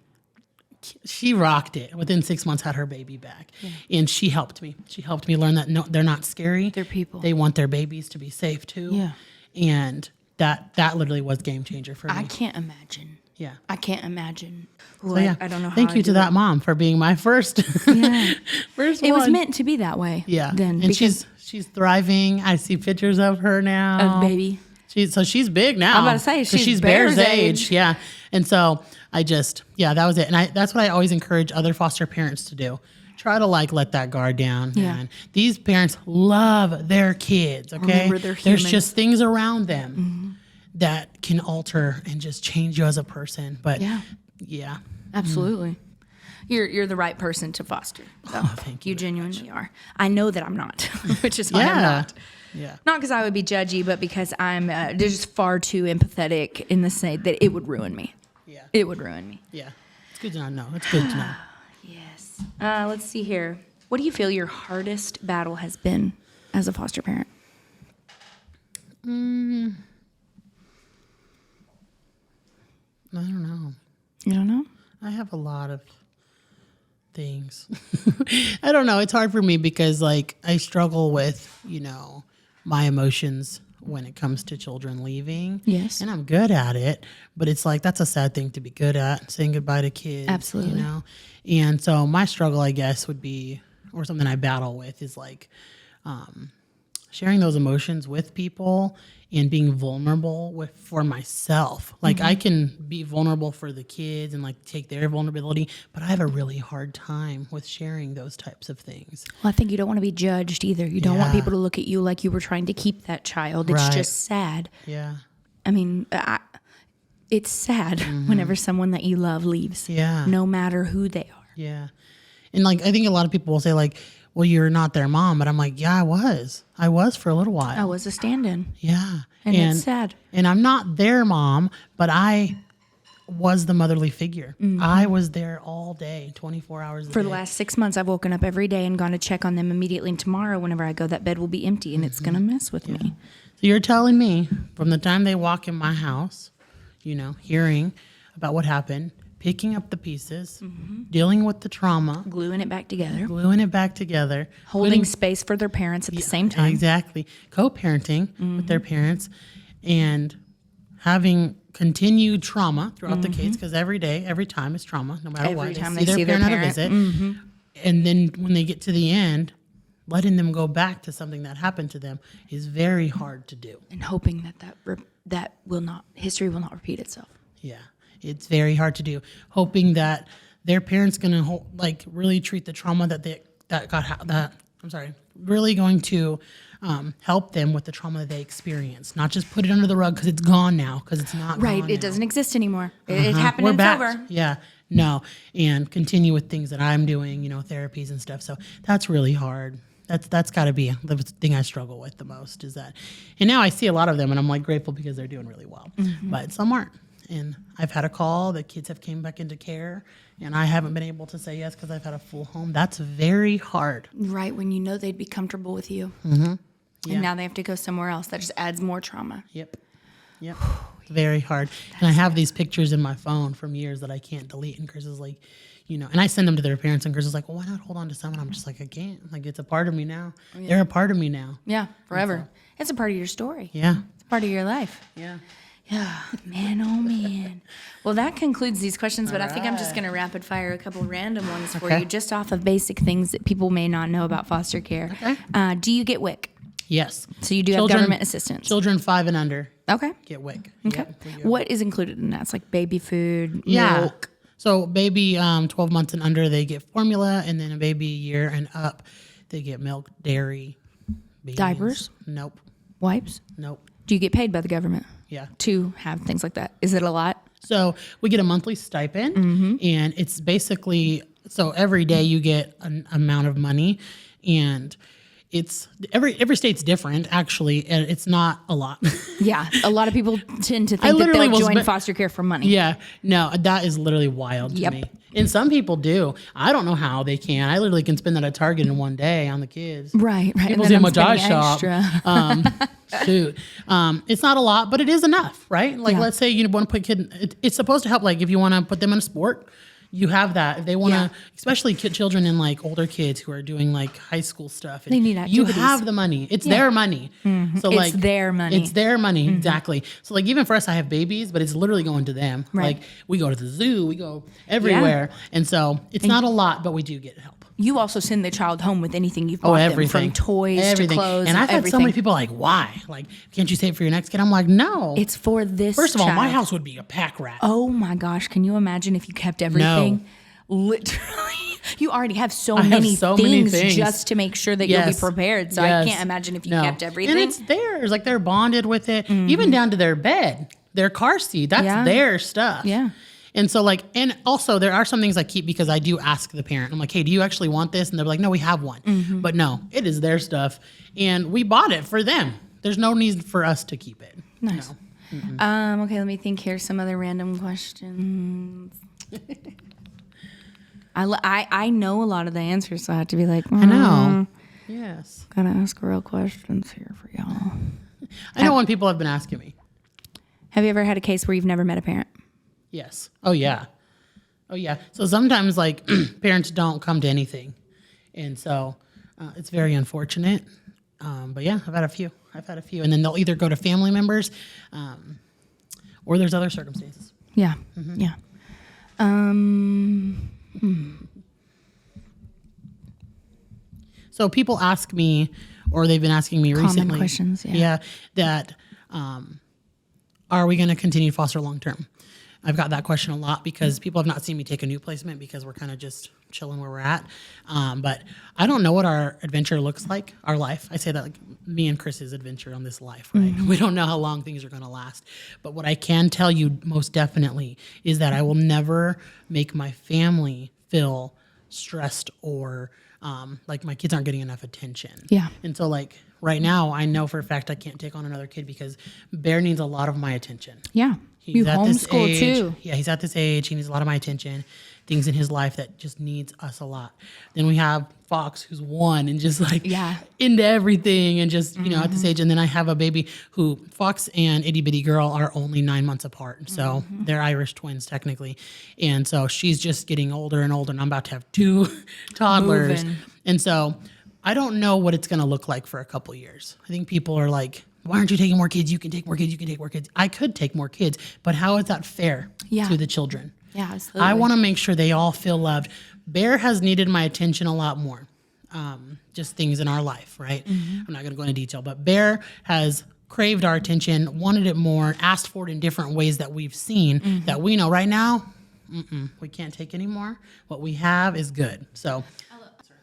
she rocked it. Within 6 months, had her baby back. And she helped me. She helped me learn that no, they're not scary. They're people. They want their babies to be safe too. Yeah. And that literally was game changer for me. I can't imagine. Yeah. I can't imagine. So yeah. I don't know how Thank I you do to that mom for being my first. Yeah. first It was one. meant to be that way. Yeah. Then And she's thriving. I see pictures of her now. of baby. She's big now. I'm about to say, 'Cause she's Bear's Bear's age. age. Yeah. And so that was it. And that's what I always encourage other foster parents to do. Try to let that guard down. Yeah. And these parents love their kids. Okay. Remember, they're There's humans. just things around them that can alter and just change you as a person. But yeah. Absolutely. You're the right person to foster. So Thank you. You genuinely are. I know that I'm not, which is why I'm not. Yeah. Not because I would be judgy, but because I'm just far too empathetic in the sense that it would ruin me. Yeah. It would ruin me. Yeah. It's good to know. It's good to know. Yes. Let's see here. What do you feel your hardest battle has been as a foster parent? I don't know. You don't know? I have a lot of things. I don't know. It's hard for me because like I struggle with, my emotions when it comes to children leaving. Yes. And I'm good at it, but it's like that's a sad thing to be good at, saying goodbye to kids. Absolutely. And so my struggle, I guess, would be, or something I battle with is like sharing those emotions with people and being vulnerable for myself. Like I can be vulnerable for the kids and like take their vulnerability, but I have a really hard time with sharing those types of things. Well, I think you don't want to be judged either. You don't want people to look at you like you were trying to keep that child. It's just sad. Yeah. I mean, it's sad whenever someone that you love leaves. Yeah. No matter who they are. Yeah. And like, I think a lot of people will say like, well, you're not their mom. But I'm like, yeah, I was for a little while. I was a stand-in. Yeah. And it's sad. And I'm not their mom, but I was the motherly figure. I was there all day, 24 hours a day. For the last 6 months, I've woken up every day and gone to check on them immediately. And tomorrow, whenever I go, that bed will be empty and it's going to mess with me. So you're telling me from the time they walk in my house, hearing about what happened, picking up the pieces, dealing with the trauma, Gluing it back together. putting- Holding space for their parents at the same time. Exactly. Co-parenting with their parents and having continued trauma throughout the kids, because every day, every time is trauma, no matter what. Every time they see their parent at a parent. visit. And then when they get to the end, letting them go back to something that happened to them is very hard to do. And hoping that history will not repeat itself. Yeah. It's very hard to do. Hoping that their parents going to really treat the trauma really going to help them with the trauma that they experienced, not just put it under the rug because it's gone now, because it's not Right. gone It now. doesn't exist anymore. It happened We're and back. it's over. Yeah. No. And continue with things that I'm doing, therapies and stuff. So that's really hard. That's got to be the thing I struggle with the most is that. And now I see a lot of them and I'm like grateful because they're doing really well, but some aren't. And I've had a call, the kids have came back into care and I haven't been able to say yes because I've had a full home. That's very hard. Right. When they'd be comfortable with you. Yeah. And now they have to go somewhere else. That just adds more trauma. Yep. Very hard. And I have these pictures in my phone from years that I can't delete. And Chris is like, and I send them to their parents and Chris is like, well, why not hold on to someone? I'm just like, I can't. Like, it's a part of me now. Yeah. They're a part of me now. Yeah. Forever. It's a part of your story. Yeah. It's a part of your life. Yeah. Yeah, man, oh man. Well, that concludes these questions, but I think I'm just going to rapid fire a couple random ones for you, just off of basic things that people may not know about foster care. Okay. Do you get WIC? Yes. So you do have government assistance? Children 5 and under Okay. get WIC. Okay. Yep, we do. What is included in that? It's like baby food, Yeah. milk. So baby 12 months and under, they get formula, and then a baby a year and up, they get milk, dairy, beans. Diapers? Nope. Wipes? Nope. Do you get paid by the government Yeah. to have things like that? Is it a lot? So we get a monthly stipend, and it's basically, so every day you get an amount of money, and it's every state's different actually, and it's not a lot. Yeah, a lot of people tend to I think that literally they'll was join be- foster care for money. Yeah, no, that is literally wild to Yep. me. And some people do. I don't know how they can. I literally can spend that at Target in one day on the kids. Right. People And see then how I'm much I spending shop. extra. Shoot. It's not a lot, but it is enough, right? Like, Yeah. let's say you want to put it's supposed to help. Like, if you want to put them in a sport, you have that. If they want to, Yeah. especially children and like older kids who are doing like high school stuff. They need You activities. have the money. It's their money. So It's like their money. It's their money. Exactly. So like even for us, I have babies, but it's literally going to them. Right. Like we go to the zoo, we go everywhere. And so it's not a lot, but we do get help. You also send the child home with anything you've bought them, Everything. from toys Everything. to clothes And I've had everything. so many people like, why? Like, can't you save it for your next kid? I'm like, no. It's for this First of all, my child. house would be a pack rat. Oh my gosh, can you imagine if you kept everything? Literally. You already have so I have many so many things things. just to make sure that you'll be Yes. prepared. So I Yes. can't imagine if you No. kept everything. And it's theirs. Like they're bonded with it, even down to their bed, their car seat. That's Yeah. their stuff. Yeah. And so like, and also there are some things I keep because I do ask the parent. I'm like, hey, do you actually want this? And they're like, no, we have one. But no, it is their stuff. And we bought it for them. There's no need for us to keep it. Nice. No. Okay, let me think here. Some other random questions. I know a lot of the answers, so I have to be like, I know. Yes. Gotta ask real questions here for y'all. I know when people have been asking me. Have you ever had a case where you've never met a parent? Yes. Oh yeah. Oh yeah. So sometimes like parents don't come to anything, and so it's very unfortunate. But yeah, I've had a few, and then they'll either go to family members, or there's other circumstances. Yeah. Yeah. So people ask me, or they've been asking me Common recently. questions, yeah. That are we going to continue to foster long term? I've got that question a lot because people have not seen me take a new placement because we're kind of just chilling where we're at. But I don't know what our adventure looks like, our life. I say that like me and Chris's adventure on this life, right? We don't know how long things are going to last. But what I can tell you most definitely is that I will never make my family feel stressed or like my kids aren't getting enough attention. Yeah. And so like right now, I know for a fact I can't take on another kid because Bear needs a lot of my attention. Yeah. You He's at this homeschool age. too. Yeah, he's at this age. He needs a lot of my attention. Things in his life that just needs us a lot. Then we have Fox, who's 1 and just like into everything and just, you know, at this age. And then I have a baby who Fox and Itty Bitty Girl are only 9 months apart. So they're Irish twins technically. And so she's just getting older and older and I'm about to have 2 toddlers. Moving. And so I don't know what it's going to look like for a couple years. I think people are like, why aren't you taking more kids? You can take more kids. You can take more kids. I could take more kids, but how is that fair to the children? Yeah, absolutely. I want to make sure they all feel loved. Bear has needed my attention a lot more. Just things in our life, right? I'm not going to go into detail, but Bear has craved our attention, wanted it more, asked for it in different ways that we've seen that we know right now, we can't take any more. What we have is good. So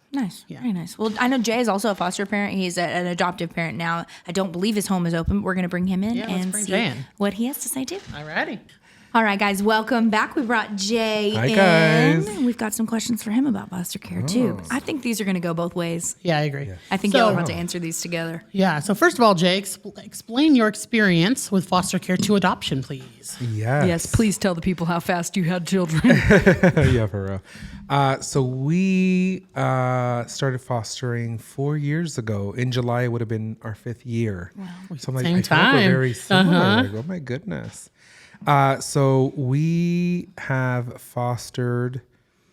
Nice. Yeah. Very nice. Well, I know Jay is also a foster parent. He's an adoptive parent now. I don't believe his home is open, but we're going to bring him in and see Jay in. what he has to say too. alrighty. All right, guys, welcome back. We brought Jay Hi, in. guys. We've got some questions for him about foster care too. I think these are going to go both ways. Yeah, I agree. I think y'all are about to answer these together. Yeah. So first of all, Jay, explain your experience with foster care to adoption, please. Yes. Please tell the people how fast you had children. Yeah, for real. So we started fostering 4 years ago. In July, it would have been our 5th year. Wow. So I'm like, Same I feel like we're time. very similar. Like, oh my goodness. So we have fostered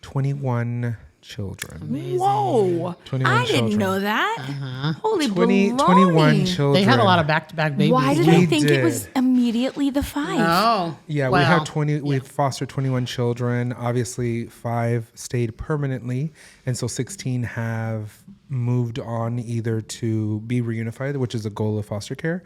21 children. Whoa. 21 I didn't children. know that. Holy 21 baloney. children. They had a lot of back-to-back babies. Why did I We think it was did. immediately the 5? Oh. Yeah, we had 20. We fostered 21 children. Obviously, 5 stayed permanently, and so 16 have moved on either to be reunified, which is a goal of foster care,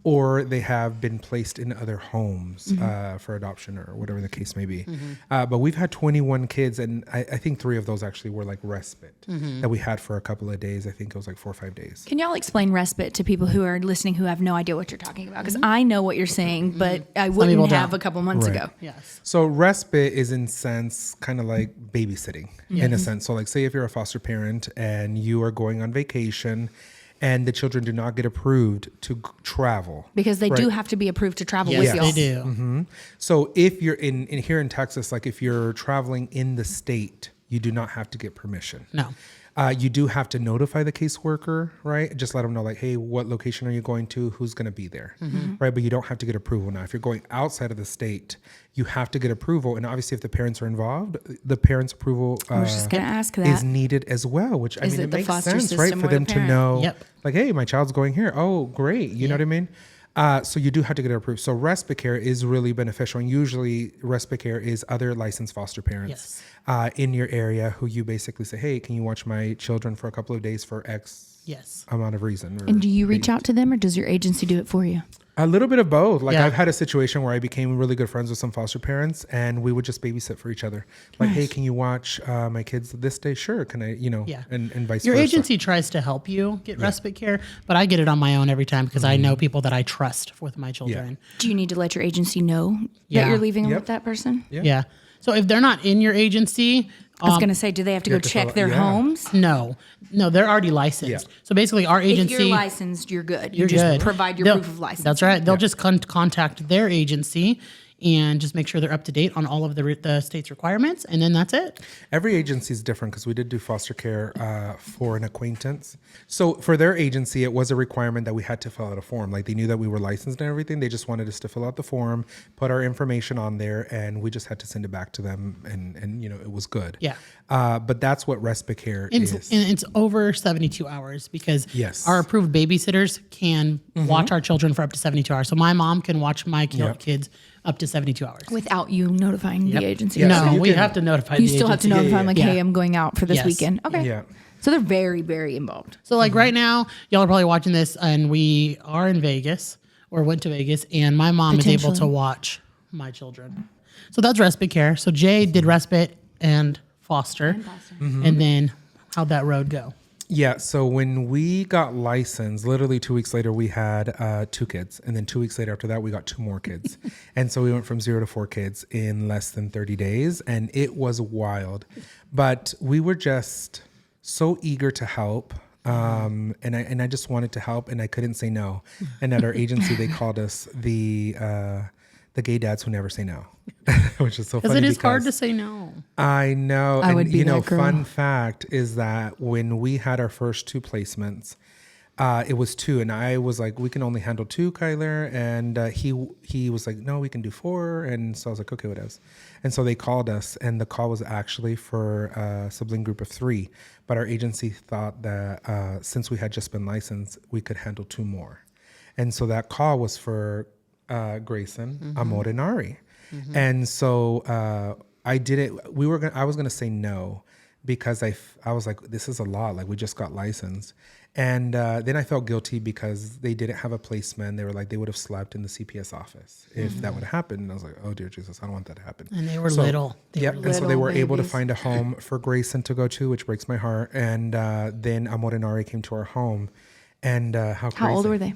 or they have been placed in other homes for adoption or whatever the case may be. But we've had 21 kids, and I think 3 of those actually were like respite that we had for a couple of days. I think it was like 4 or 5 days. Can y'all explain respite to people who are listening who have no idea what you're talking about? Because I know what you're saying, but I people wouldn't don't. have a couple months ago. Yes. So respite is in sense kind of like babysitting in a sense. So like say if you're a foster parent and you are going on vacation and the children do not get approved to travel. Because they do Right. have to be approved to travel Yes, with y'all. they do. So if you're in here in Texas, like if you're traveling in the state, you do not have to get permission. No. You do have to notify the caseworker, right? Just let them know, like, hey, what location are you going to? Who's going to be there, right? But you don't have to get approval. Now, if you're going outside of the state, you have to get approval. And obviously, if the parents are involved, the parents' approval I was just going to ask that. is needed as well, which I Is mean, it it the makes foster sense, right? system For or the them to parent? know, Yep. like, hey, my child's going here. Oh, great. You know what I mean? So you do have to get it approved. So respite care is really beneficial. And usually respite care is other licensed foster parents in your area who you basically say, hey, can you watch my children for a couple of days for X Yes. amount of reason? Or And do you reach out to them or does your agency do it for you? A little bit of both. Like Yeah. I've had a situation where I became really good friends with some foster parents, and we would just babysit for each other. Like, hey, can you watch my kids this day? Sure. Can I? Yeah. And vice Your versa. agency tries to help you get respite care, but I get it on my own every time because I know people that I trust with my children. Do you need to let your agency know that Yeah. you're leaving Yep. with that person? Yeah. So if they're not in your agency, I was going to say, do they have to go have to check fill- their yeah. homes? no, they're already licensed. Yeah. So basically, our agency. If you're licensed, you're good. You You're just good. provide your They'll- proof of license. That's right. They'll just contact their agency and just make sure they're up to date on all of the state's requirements, and then that's it. Every agency is different because we did do foster care for an acquaintance. So for their agency, it was a requirement that we had to fill out a form. Like they knew that we were licensed and everything. They just wanted us to fill out the form, put our information on there, and we just had to send it back to them. And it was good. Yeah. But that's what respite care is. And it's over 72 hours because Yes. our approved babysitters can watch our children for up to 72 hours. So my mom can watch my Yep. kids up to 72 hours. Without you notifying the agency. Yeah, no, so you we can- have to notify You the still have to agency. notify them, like, Yeah. hey, I'm going out for this Yes. weekend. Okay. Yeah. So they're very, very involved. So like right now, y'all are probably watching this and we are in Vegas or went to Vegas and my mom is able to Potentially. watch my children. So that's respite care. So Jay did respite and foster. And then how'd that road go? Yeah, so when we got licensed, literally 2 weeks later, we had 2 kids. And then 2 weeks later after that, we got 2 more kids. And so we went from 0 to 4 kids in less than 30 days. And it was wild. But we were just so eager to help. And I just wanted to help, and I couldn't say no. And at our agency, they called us the gay dads who never say no, which is so funny. Because it is hard to say no. I know. I And, would be that girl. fun fact is that when we had our first 2 placements, it was 2, and I was like, we can only handle 2, Kyler. And he was like, no, we can do 4. And so I was like, okay, what else? And so they called us, and the call was actually for a sibling group of 3. But our agency thought that since we had just been licensed, we could handle 2 more. And so that call was for Grayson, Amor, and Ari. And so I did it. I was gonna say no because I was like, this is a lot. Like we just got licensed, and then I felt guilty because they didn't have a placement. They were like, they would have slept in the CPS office if that would happen. And I was like, oh dear Jesus, I don't want that to happen. And they were little. Yep. And so they little were able to babies. find a home for Grayson to go to, which breaks my heart. And then Amor and Ari came to our home. And how How old crazy. were they?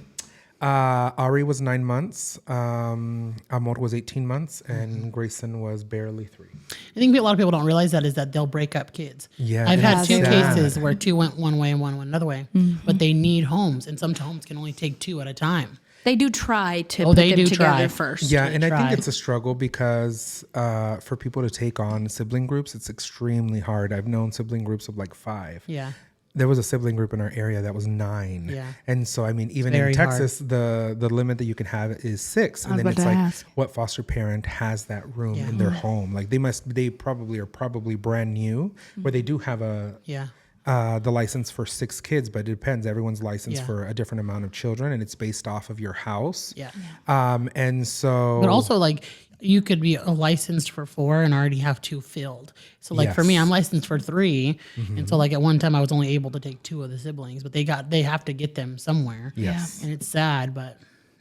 Ari was 9 months. Amor was 18 months, and Grayson was barely 3. I think a lot of people don't realize that is that they'll break up kids. Yeah, I've had that's 2 sad. cases where 2 went one way and 1 went another way, but they need homes, and some homes can only take 2 at a time. They do try to Oh, put they them do together try. first. Yeah, They and I try. think it's a struggle because for people to take on sibling groups, it's extremely hard. I've known sibling groups of like 5. Yeah. There was a sibling group in our area that was 9. Yeah. And so, I mean, even in very Texas, the limit that you can have is 6. And was then about it's to like, ask. what foster parent has that room in their home? Like they probably are brand new, where they do have Yeah. the license for 6 kids, but it depends. Everyone's licensed Yeah. for a different amount of children, and it's based off of your house. Yeah. And so, But also, like, you could be licensed for 4 and already have 2 filled. So, like, for me, Yes. I'm licensed for 3. And so, like, at one time, I was only able to take 2 of the siblings, but they have to get them somewhere. yes, And it's sad,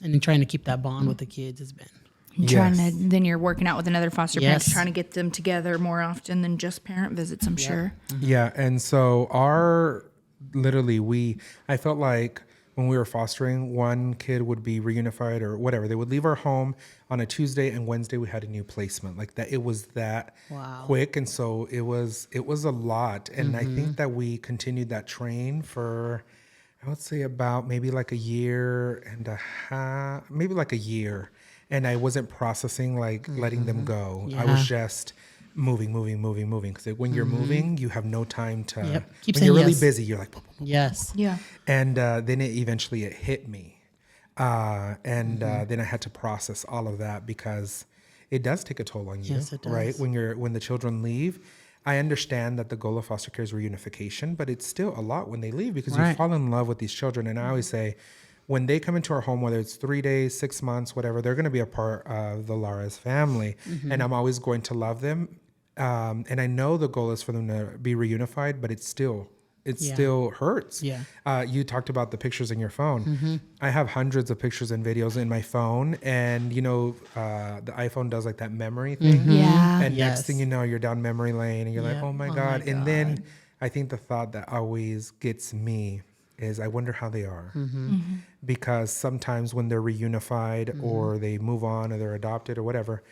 and then trying to keep that bond with the kids has been. Trying Yes. to, then you're working out with another foster parent, Yes. trying to get them together more often than just parent visits, I'm sure. yeah. And so I felt like when we were fostering, one kid would be reunified or whatever. They would leave our home on a Tuesday, and Wednesday we had a new placement. Like that, it was that Wow. quick, and so it was a lot. And I think that we continued that train for, I would say, about maybe like a year and a half, maybe like a year. And I wasn't processing like letting them go. I was just moving. Because when you're moving, you have no time to. Yep. Keep When you're saying really yes. busy, you're like. Yes. Yeah. And then it eventually hit me, then I had to process all of that because it does take a toll on you, Yes, it does. right? When the children leave, I understand that the goal of foster care is reunification, but it's still a lot when they leave because you Right. fall in love with these children. And I always say, when they come into our home, whether it's 3 days, 6 months, whatever, they're going to be a part of the Lara's family, and I'm always going to love them. And I know the goal is for them to be reunified, but it's still it Yeah. still hurts. Yeah. You talked about the pictures in your phone. I have hundreds of pictures and videos in my phone, and the iPhone does like that memory thing. Yeah. And next Yes. thing you know, you're down memory lane, and you're like, Yep. oh my Oh God. my And then God. I think the thought that always gets me is I wonder how they are. Because sometimes when they're reunified or they move on or they're adopted or whatever,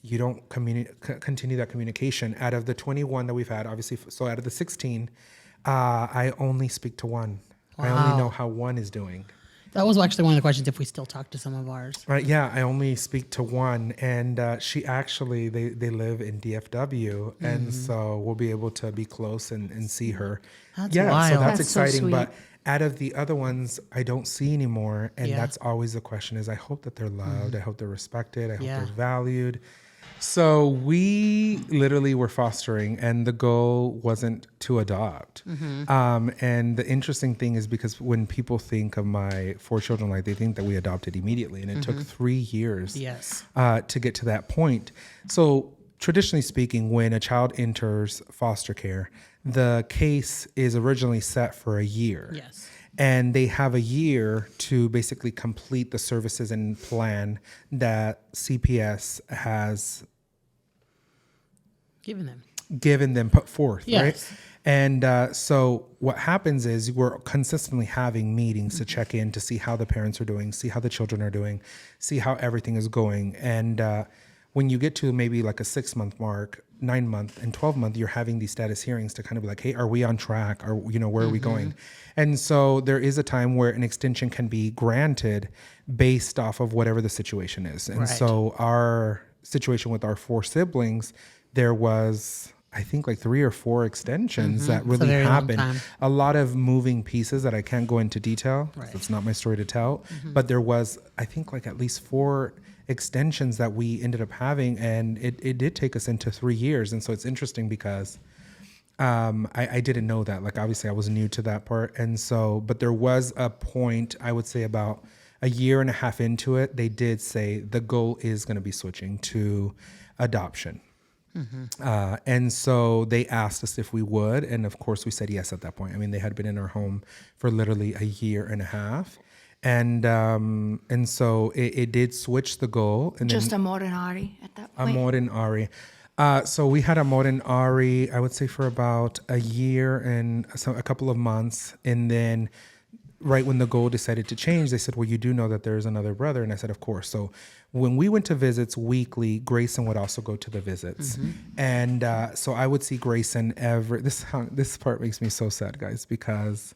you don't continue that communication. Out of the 21 that we've had, obviously, so out of the 16, I only speak to one. I only know how one is doing. That was actually one of the questions if we still talk to some of ours. Right? Yeah, I only speak to one, and she actually they live in DFW, and so we'll be able to be close and see her. That's So wild. that's That's so exciting. sweet. But out of the other ones, I don't see anymore, and Yeah. that's always the question: is I hope that they're loved, I hope they're respected, I hope Yeah. they're valued. So we literally were fostering, and the goal wasn't to adopt. And the interesting thing is because when people think of my 4 children, like they think that we adopted immediately, and it took 3 years Yes. to get to that point. So traditionally speaking, when a child enters foster care, the case is originally set for a year. Yes. And they have a year to basically complete the services and plan that CPS has given them, put forth, Yes. right? And so what happens is we're consistently having meetings to check in to see how the parents are doing, see how the children are doing, see how everything is going. And when you get to maybe like a 6-month mark, 9-month and 12-month, you're having these status hearings to kind of be like, hey, are we on track? Or, where are we going? And so there is a time where an extension can be granted based off of whatever the situation is. And Right. so our situation with our 4 siblings, there was, I think, like 3 or 4 extensions that It's a really very long happened. time. A lot of moving pieces that I can't go into detail. Right. It's not my story to tell. But there was, I think, like at least 4 extensions that we ended up having, and it did take us into 3 years. And so it's interesting because I didn't know that. Like, obviously, I was new to that part. And so, but there was a point, I would say about a year and a half into it, they did say the goal is going to be switching to adoption. And so they asked us if we would. And of course, we said yes at that point. I mean, they had been in our home for literally a year and a half. And so it did switch the goal. And Just then Amor and Ari at that point. Amor and Ari. So we had Amor and Ari, I would say, for about a year and a couple of months. And then right when the goal decided to change, they said, well, you do know that there's another brother. And I said, of course. So when we went to visits weekly, Grayson would also go to the visits. And so I would see Grayson this part makes me so sad, guys, because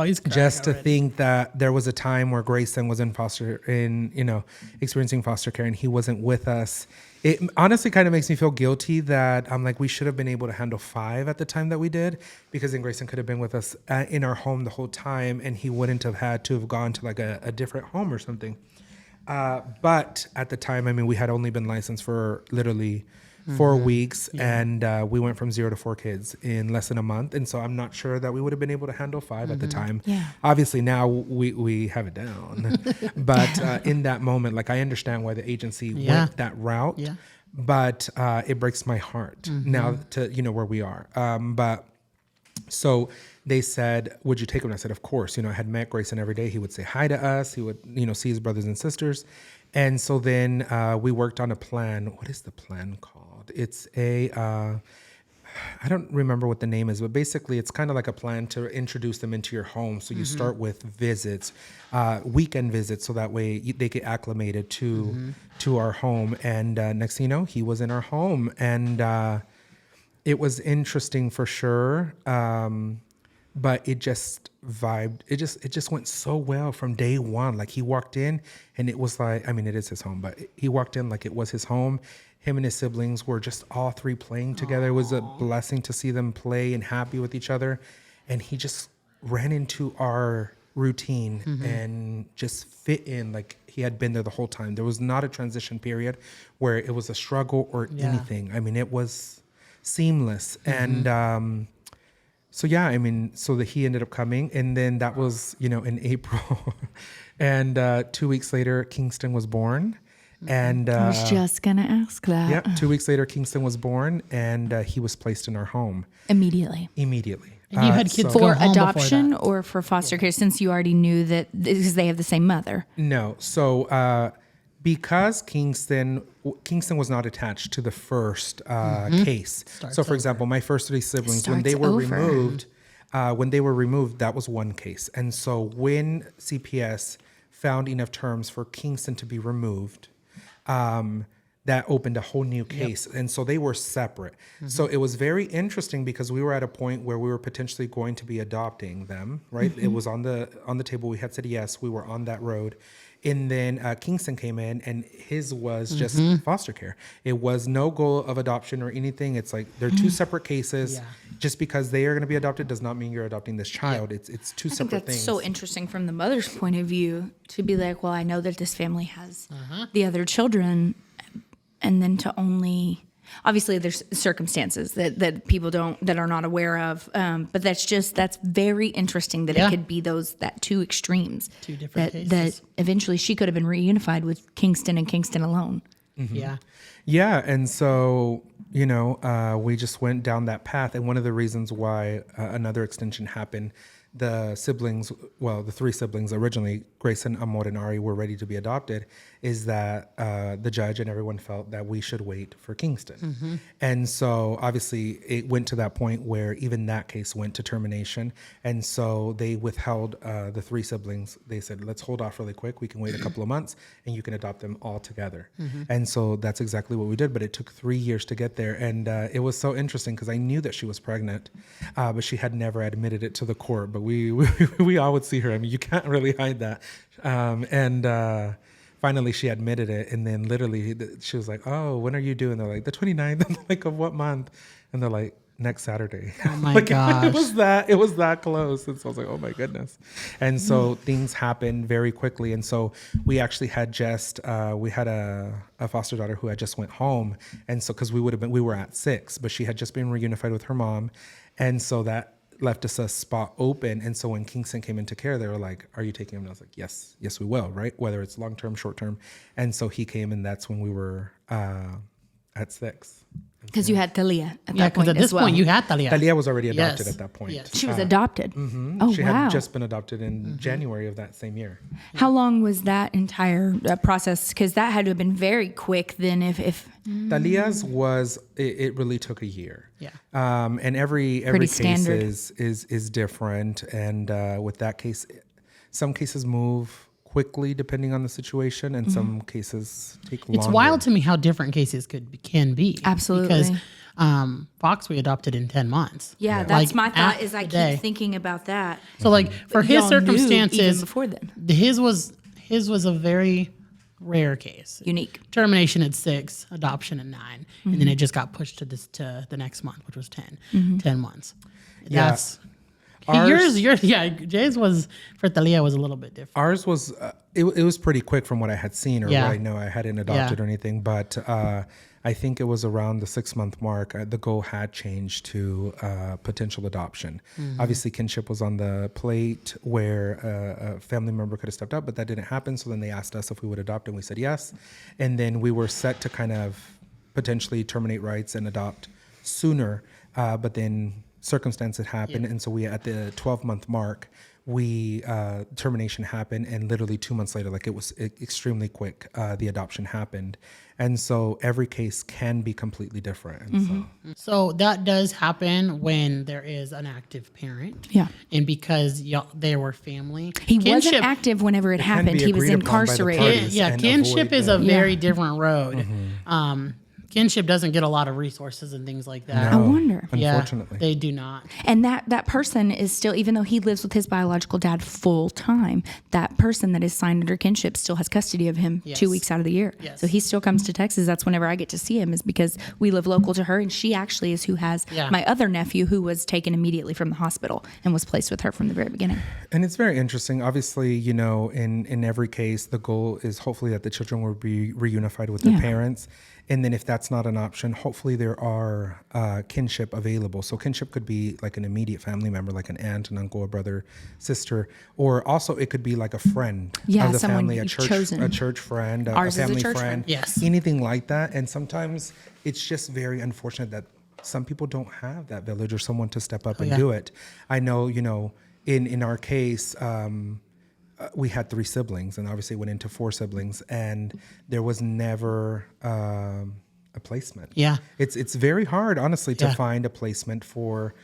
He's just to think that there was a time where Grayson was experiencing foster care and he wasn't with us. It honestly kind of makes me feel guilty that I'm like, we should have been able to handle 5 at the time that we did, because then Grayson could have been with us in our home the whole time and he wouldn't have had to have gone to like a different home or something. But at the time, I mean, we had only been licensed for literally 4 weeks, and we went from 0 to 4 kids in less than a month. And so I'm not sure that we would have been able to handle 5 at the time. Yeah. Obviously now we have it down, but in that moment, like, I understand why the agency went that route, but it breaks my heart now to, where we are. But so they said, would you take him? And I said, of course. I had met Grayson every day. He would say hi to us. He would, see his brothers and sisters. And so then we worked on a plan. What is the plan called? It's I don't remember what the name is, but basically it's kind of like a plan to introduce them into your home. So you start with visits, weekend visits, so that way they get acclimated to our home. And next thing you know, he was in our home, and it was interesting for sure. But it just vibed. It just went so well from day one. Like, he walked in and it was like, I mean, it is his home, but he walked in like it was his home. Him and his siblings were just all 3 playing together. It was a blessing to see them play and happy with each other. And he just ran into our routine and just fit in like he had been there the whole time. There was not a transition period where it was a struggle or anything. I mean, it was seamless. And so yeah, I mean, so that he ended up coming, and then that was, in April, and 2 weeks later, Kingston was born, And I was just going to ask that. yep, 2 weeks later, Kingston was born, and he was placed in our home Immediately. immediately. And you had kids so- go For home before adoption that. or for foster care, since you already knew that because they have the same mother. No. So because Kingston was not attached to the first case. So for example, my first 3 siblings, when they Starts were over. removed, that was one case. And so when CPS found enough terms for Kingston to be removed, that opened a whole new case. And so they were separate. So it was very interesting because we were at a point where we were potentially going to be adopting them, right? It was on the table. We had said yes, we were on that road. And then Kingston came in, and his was just foster care. It was no goal of adoption or anything. It's like they're 2 separate cases. Yeah. Just because they are going to be adopted does not mean you're adopting this child. It's 2 I think separate that's things. so interesting from the mother's point of view to be like, well, I know that this family has the other children, and then to only obviously there's circumstances that people that are not aware of, but that's very interesting that it could be that 2 extremes, 2 different that cases. eventually she could have been reunified with Kingston and Kingston alone. Yeah. Yeah, and so we just went down that path, and one of the reasons why another extension happened, the 3 siblings originally, Grayson, Amor, and Ari, were ready to be adopted, is that the judge and everyone felt that we should wait for Kingston. And so obviously it went to that point where even that case went to termination. And so they withheld the 3 siblings. They said, let's hold off really quick. We can wait a couple of months and you can adopt them all together. And so that's exactly what we did. But it took 3 years to get there. And it was so interesting because I knew that she was pregnant, but she had never admitted it to the court. But we all would see her. I mean, you can't really hide that. Finally, she admitted it, and then literally she was like, "Oh, when are you due?" And they're like, "The 29th." I'm like, "Of what month?" And they're like, "Next Saturday." Oh my Like, gosh. it was that close, and so I was like, "Oh my goodness!" And so things happened very quickly, and so we actually had we had a foster daughter who had just went home, and so because we were at 6, but she had just been reunified with her mom, and so that left us a spot open. And so when Kingston came into care, they were like, "Are you taking him?" And I was like, yes, we will, right? Whether it's long-term, short-term. And so he came, and that's when we were at 6. Because you had Talia at Yeah, that because point at this as well. point you had Talia. Talia was already adopted Yes. at that point. Yes. She was adopted. Oh, She wow. had just been adopted in January of that same year. How long was that entire process? Because that had to have been very quick then if Talia's it really took a year. Yeah. And every Pretty case standard. is different. And with that case, some cases move quickly depending on the situation, and some cases take longer. It's wild to me how different cases can be. Absolutely. Because Fox we adopted in 10 months. Yeah, that's Like, my thought at is I the keep day. thinking about that. So like for his Y'all knew even circumstances, before then. his was a very rare case. Unique. Termination at 6, adoption at 9, and then it just got pushed to the next month, which was 10. 10 months. Yeah. That's Ours- Jay's was for Talia was a little bit different. Ours was it was pretty quick from what I had seen or Yeah. what I know. I hadn't adopted Yeah. or anything, but I think it was around the 6-month mark. The goal had changed to potential adoption. Obviously, Kinship was on the plate where a family member could have stepped up, but that didn't happen. So then they asked us if we would adopt, and we said yes. And then we were set to kind of potentially terminate rights and adopt sooner, but then circumstances happened, and so we at the 12-month mark, termination happened, and literally 2 months later, like it was extremely quick, the adoption happened. And so every case can be completely different. And So that does happen when there is an active parent. Yeah. And because they were family. He wasn't Kinship- active whenever it can happened. be He was agreed upon by the incarcerated. parties. Yeah, and kinship avoid is the- a very different road. Kinship doesn't get a lot of resources and things like that. I wonder. Unfortunately. Yeah, they do not. And that person is still, even though he lives with his biological dad full time, that person that is signed under kinship still has custody of him Yes. 2 weeks out of the year. Yes. So he still comes to Texas. That's whenever I get to see him, is because we live local to her, and she actually is who has my other nephew, who was taken immediately from the hospital and was placed with her from the very beginning. And it's very interesting. Obviously, in every case, the goal is hopefully that the children will be reunified with their parents. And then if that's that's not an option, hopefully there are kinship available. So kinship could be like an immediate family member, like an aunt, an uncle, a brother, sister, or also it could be like a friend of the someone family, you've chosen. a church friend, a Ours is a family church friend, friend. Yes. anything like that. And sometimes it's just very unfortunate that some people don't have that village or someone to step up and do it. I know, in our case, we had 3 siblings, and obviously went into 4 siblings, and there was never a placement. Yeah. It's very hard, honestly, to find a placement for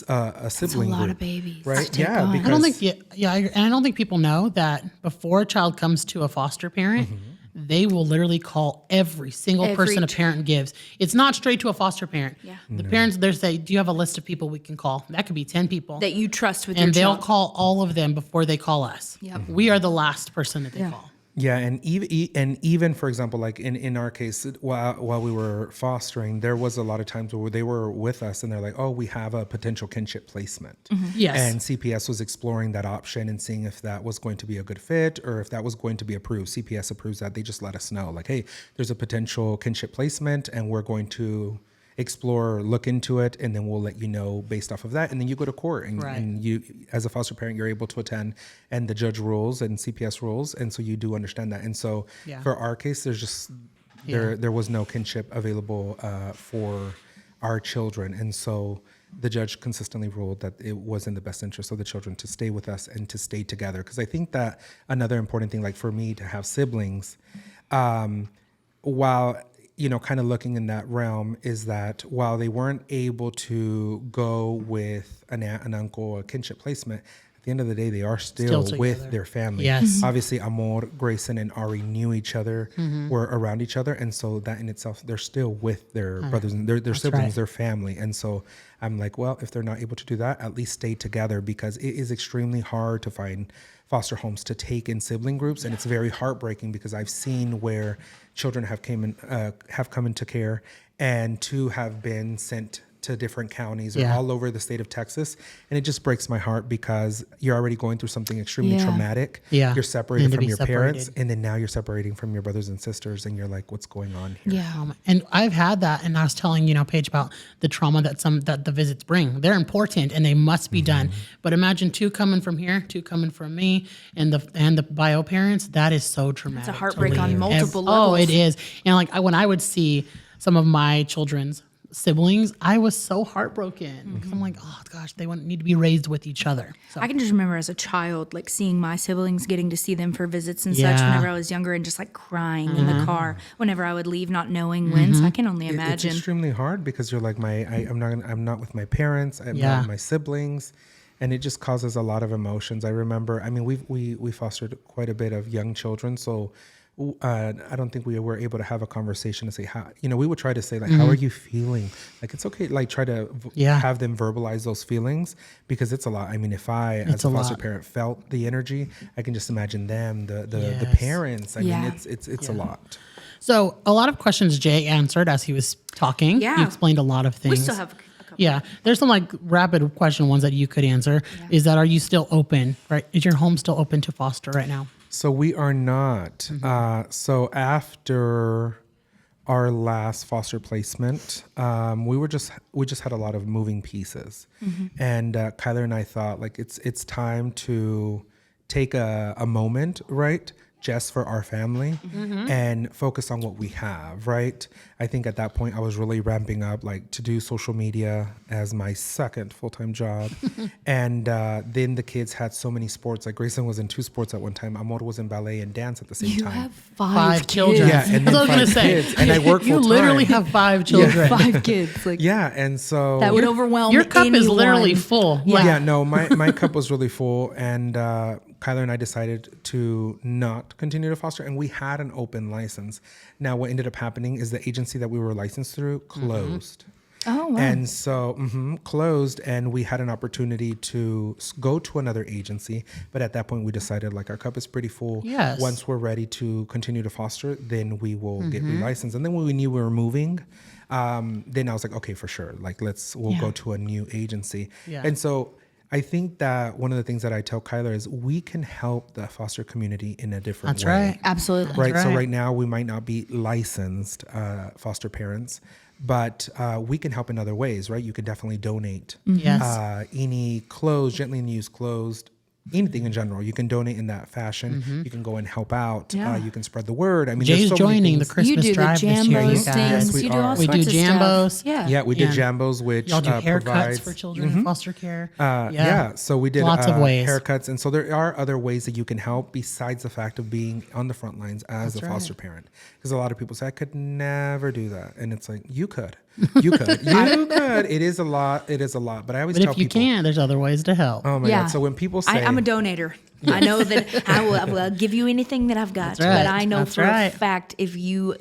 a sibling a lot group, of babies right? to take Yeah, on. because I don't think, and I don't think people know that before a child comes to a foster parent, they will literally call every single person a parent gives. It's not straight to a foster parent. Yeah. The parents, they say, do you have a list of people we can call? That could be 10 people. That you trust with And your they'll child. call all of them before they call us. Yep. We are the last person that they call. Yeah, and even for example, like in our case, while we were fostering, there was a lot of times where they were with us and they're like, "Oh, we have a potential kinship placement." Yes. And CPS was exploring that option and seeing if that was going to be a good fit or if that was going to be approved. CPS approves that. They just let us know, like, "Hey, there's a potential kinship placement, and we're going to explore, look into it, and then we'll let you know based off of that." And then you go to court, and you, as a foster parent, you're able to attend, and the judge rules and CPS rules, and so you do understand that. And so for our case, there's just there was no kinship available for our children, and so the judge consistently ruled that it was in the best interest of the children to stay with us and to stay together. Because I think that another important thing, like for me to have siblings, while kind of looking in that realm, is that while they weren't able to go with an aunt, an uncle, a kinship placement, at the end of the day, they are still with together. their family. Yes. Obviously, Amor, Grayson, and Ari knew each other, were around each other. And so that in itself, they're still with their brothers and their siblings, their family. And so I'm like, well, if they're not able to do that, at least stay together, because it is extremely hard to find foster homes to take in sibling groups. And it's very heartbreaking because I've seen where children have come into care and to have been sent to different counties or all over the state of Texas. And it just breaks my heart because you're already going through something extremely traumatic. Yeah. You're separated from your parents, separated. and then now you're separating from your brothers and sisters, and you're like, what's going on here? Yeah. And I've had that, and I was telling Paige about the trauma that the visits bring. They're important and they must be done. But imagine 2 coming from here, 2 coming from me, and the bio parents. That is so traumatic. It's a heartbreak to on leave. multiple Oh, levels. it is. And like when I would see some of my children's siblings, I was so heartbroken because I'm like, oh gosh, they need to be raised with each other. So I can just remember as a child, like seeing my siblings, getting to see them for visits and such Yeah. whenever I was younger, and just like crying in the car whenever I would leave, not knowing when. So I can only It's imagine. extremely hard because you're like, I'm not with my parents, I'm Yeah. not with my siblings, and it just causes a lot of emotions. I remember, we fostered quite a bit of young children, so I don't think we were able to have a conversation to say how, we would try to say like, how are you feeling? Like, it's okay. Like try to have them verbalize those feelings, because it's a lot. I mean, if I, as a foster parent, felt the energy, I can just imagine them, the parents. I mean, it's a lot. So a lot of questions Jay answered as he was talking. Yeah. He explained a lot of things. We still have a couple. Yeah. There's some like rapid question ones that you could answer. Is that, are you still open, right? Is your home still open to foster right now? So we are not. So after our last foster placement, we just had a lot of moving pieces, and Kyler and I thought like it's time to take a moment, right? Just for our family and focus on what we have, right? I think at that point I was really ramping up like to do social media as my second full-time job. And then the kids had so many sports. Like Grayson was in 2 sports at one time. Amor was in ballet and dance at the same You time. have 5 kids. children. Yeah, and That's what I then was 5 gonna say. kids. And I work You full-time. literally have 5 children. 5 kids. Like Yeah, and so that would overwhelm Your cup is anyone. literally full. Yeah, no, my cup was really full, and Kyler and I decided to not continue to foster, and we had an open license. Now, what ended up happening is the agency that we were licensed through closed. Oh, wow. And so closed, and we had an opportunity to go to another agency. But at that point, we decided like our cup is pretty full. Yes. Once we're ready to continue to foster, then we will get relicensed. And then when we knew we were moving, then I was like, okay, for sure. Like we'll go to a new agency. Yeah. And so I think that one of the things that I tell Kyler is we can help the foster community in a different That's way. right. Absolutely. Right. So right. right now we might not be licensed foster parents, but we can help in other ways, right? You can definitely donate Yes. any clothes, gently used clothes, anything in general. You can donate in that fashion. You can go and help out. Yeah. You can spread the word. I mean, Jay's there's so many joining the things. Christmas You do the drive this year, you jambos guys. things. Yes, we you do all are. We sorts do of jambos. stuff. Yeah. Yeah, we did Yeah. jambos, which Y'all do haircuts provides for children in foster care. yeah, so we did Lots of ways. haircuts, and so there are other ways that you can help besides the fact of being on the front lines as a foster parent. Because a lot of people say, I could never do that. And it's like, you could. You could. You could. It is a lot. It is a lot. But I always But tell if you people. can, there's other ways to help. Oh my Yeah. God. So when people say. I'm a donator. I know that I will give you anything that I've got. That's right. But I know That's for right. a fact if you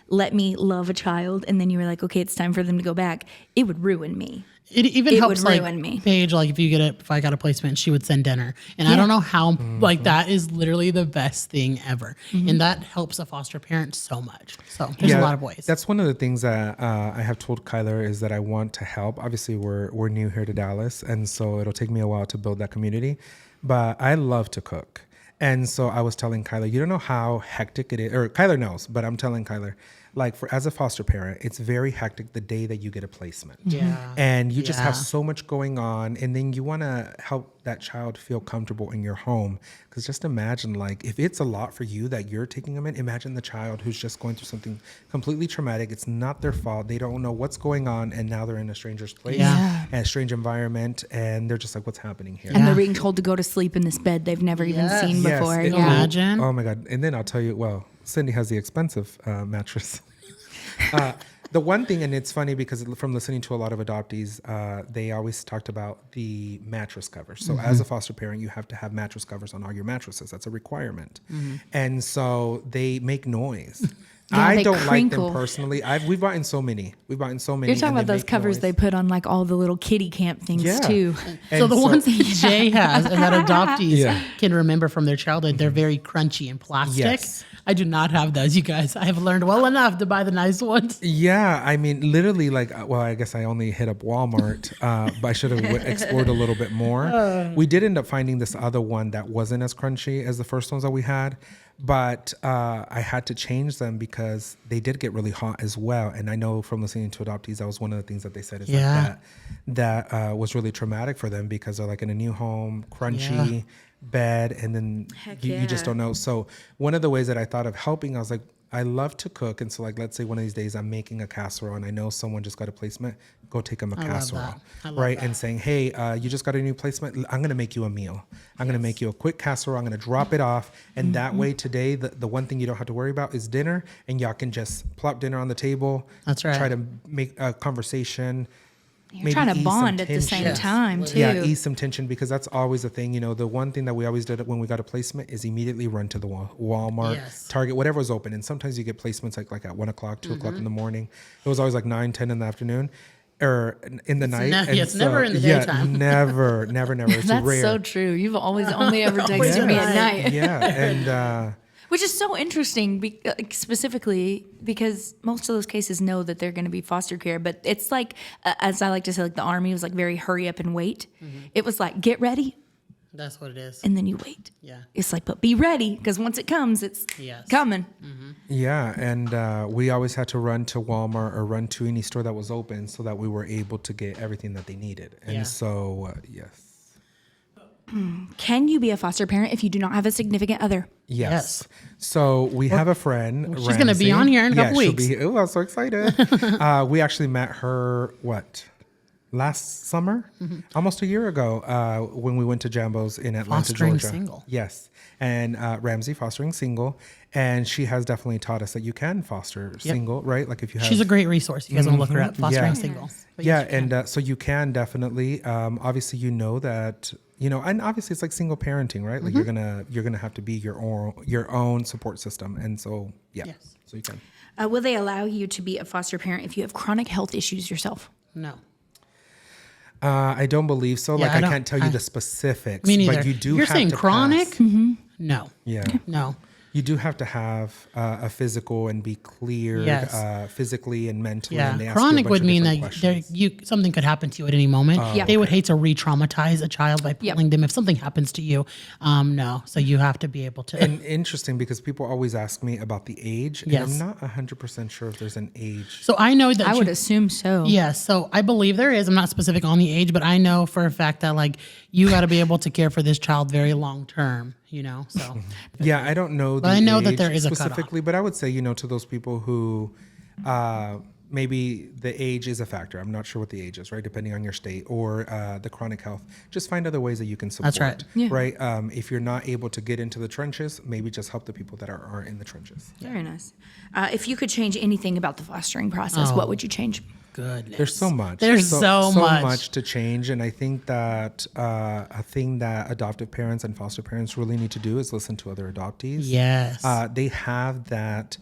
let me love a child and then you were like, okay, it's time for them to go back, it would ruin me. It even It helps, would like ruin me. Paige, like if I got a placement, she would send dinner, and I don't know how, like that is literally the best thing ever, and that helps a foster parent so much. So there's a lot of ways. That's one of the things that I have told Kyler is that I want to help. Obviously, we're new here to Dallas, and so it'll take me a while to build that community. But I love to cook, and so I was telling Kyler, you don't know how hectic it is, or Kyler knows, but I'm telling Kyler, like as a foster parent, it's very hectic the day that you get a placement. Yeah. And you just have Yeah. so much going on, and then you want to help that child feel comfortable in your home. Because just imagine, like, if it's a lot for you that you're taking them in, imagine the child who's just going through something completely traumatic. It's not their fault. They don't know what's going on, and now they're in a stranger's place Yeah. and a strange environment, and they're just like, what's happening here? And they're being told to go to sleep in this bed they've never even Yes. seen Yes, before. it- Yeah. Imagine. Oh my God. And then I'll tell you, well, Cyndi has the expensive mattress. The one thing, and it's funny because from listening to a lot of adoptees, they always talked about the mattress covers. So as a foster parent, you have to have mattress covers on all your mattresses. That's a requirement. And so they make noise. Yeah, I they don't like crinkle. them personally. We've bought in so many. We've bought in so many. You're talking and about they those make covers noise. they put on like all the little kiddie camp things Yeah. too. So the ones that Jay has and that adoptees Yeah. can remember from their childhood, they're very crunchy and plastic. Yes. I do not have those, you guys. I have learned well enough to buy the nice ones. Yeah, I mean, literally, like, well, I guess I only hit up Walmart, but I should have explored a little bit more. We did end up finding this other one that wasn't as crunchy as the first ones that we had, but I had to change them because they did get really hot as well. And I know from listening to adoptees, that was one of the things that they said is Yeah. that was really traumatic for them because they're like in a new home, crunchy bed, and then you just yeah. don't know. So one of the ways that I thought of helping, I was like, I love to cook. And so like, let's say one of these days I'm making a casserole and I know someone just got a placement, go take them a love casserole, that. I love right? that. And saying, hey, you just got a new placement. I'm going to make you a meal. I'm going to make you a quick casserole. I'm going to drop it off. And that way today, the one thing you don't have to worry about is dinner, and y'all can just plop dinner on the table. That's right. Try to make a conversation. You're trying to ease some bond at the same tension. time too. Yeah, ease some tension, because that's always a thing. You know, the one thing that we always did when we got a placement is immediately run to the Walmart, Yes. Target, whatever was open. And sometimes you get placements like at 1 o'clock, 2 o'clock in the morning. It was always like 9, 10 in the afternoon or in the night. And it's never in the daytime. never. It's That's rare. so true. You've always only ever texted me at night. Yeah, and Which is so interesting, specifically because most of those cases know that they're going to be foster care. But it's like, as I like to say, like the Army was like very hurry up and wait. It was like, get ready, That's what it is. and then you wait. Yeah. It's like, but be ready, because once it comes, it's Yes. coming. yeah, and we always had to run to Walmart or run to any store that was open so that we were able to get everything that they needed. And Yeah. so, yes. Can you be a foster parent if you do not have a significant other? Yes. So we have a friend. she's gonna be on here in a couple weeks. Oh, I'm so excited. We actually met her, last summer? Almost a year ago, when we went to Jambo's in Atlanta, Fostering Georgia. single. Yes. And Ramsey, fostering single. And she has definitely taught us that you can foster single, right? Like if you have... She's a great resource. You guys want to look her up, Fostering Yeah. Single. But Yeah, yes, you can. and so you can definitely. Obviously, you know that, and obviously it's like single parenting, right? Like you're gonna have to be your own support system, and so yeah, Yes. so you can. Will they allow you to be a foster parent if you have chronic health issues yourself? No. I don't believe so. Yeah, Like I I don't- can't tell you the specifics. Me neither. But you do. You're have saying to chronic? pass. No. Yeah. No. You do have to have a physical and be cleared physically and mentally. Yeah, And they ask chronic would mean that questions. something could happen to you at any moment. They would hate to re-traumatize a child by pulling them if something happens to you. No, so you have to be able to. And interesting because people always ask me about the age, and I'm not 100% sure if there's an age. So I know that I would assume so. Yes, so I believe there is. I'm not specific on the age, but I know for a fact that like you got to be able to care for this child very long term. So yeah, I don't know. I know that there is specifically, but I would say to those people who maybe the age is a factor. I'm not sure what the age is, right? Depending on your state or the chronic health, just find other ways that you can support. That's right. Yeah. Right. If you're not able to get into the trenches, maybe just help the people that are in the trenches. Very nice. If you could change anything about the fostering process, what would you change? Goodness. There's so much. There's so much to change, and I think that a thing that adoptive parents and foster parents really need to do is listen to other adoptees. Yes. They have that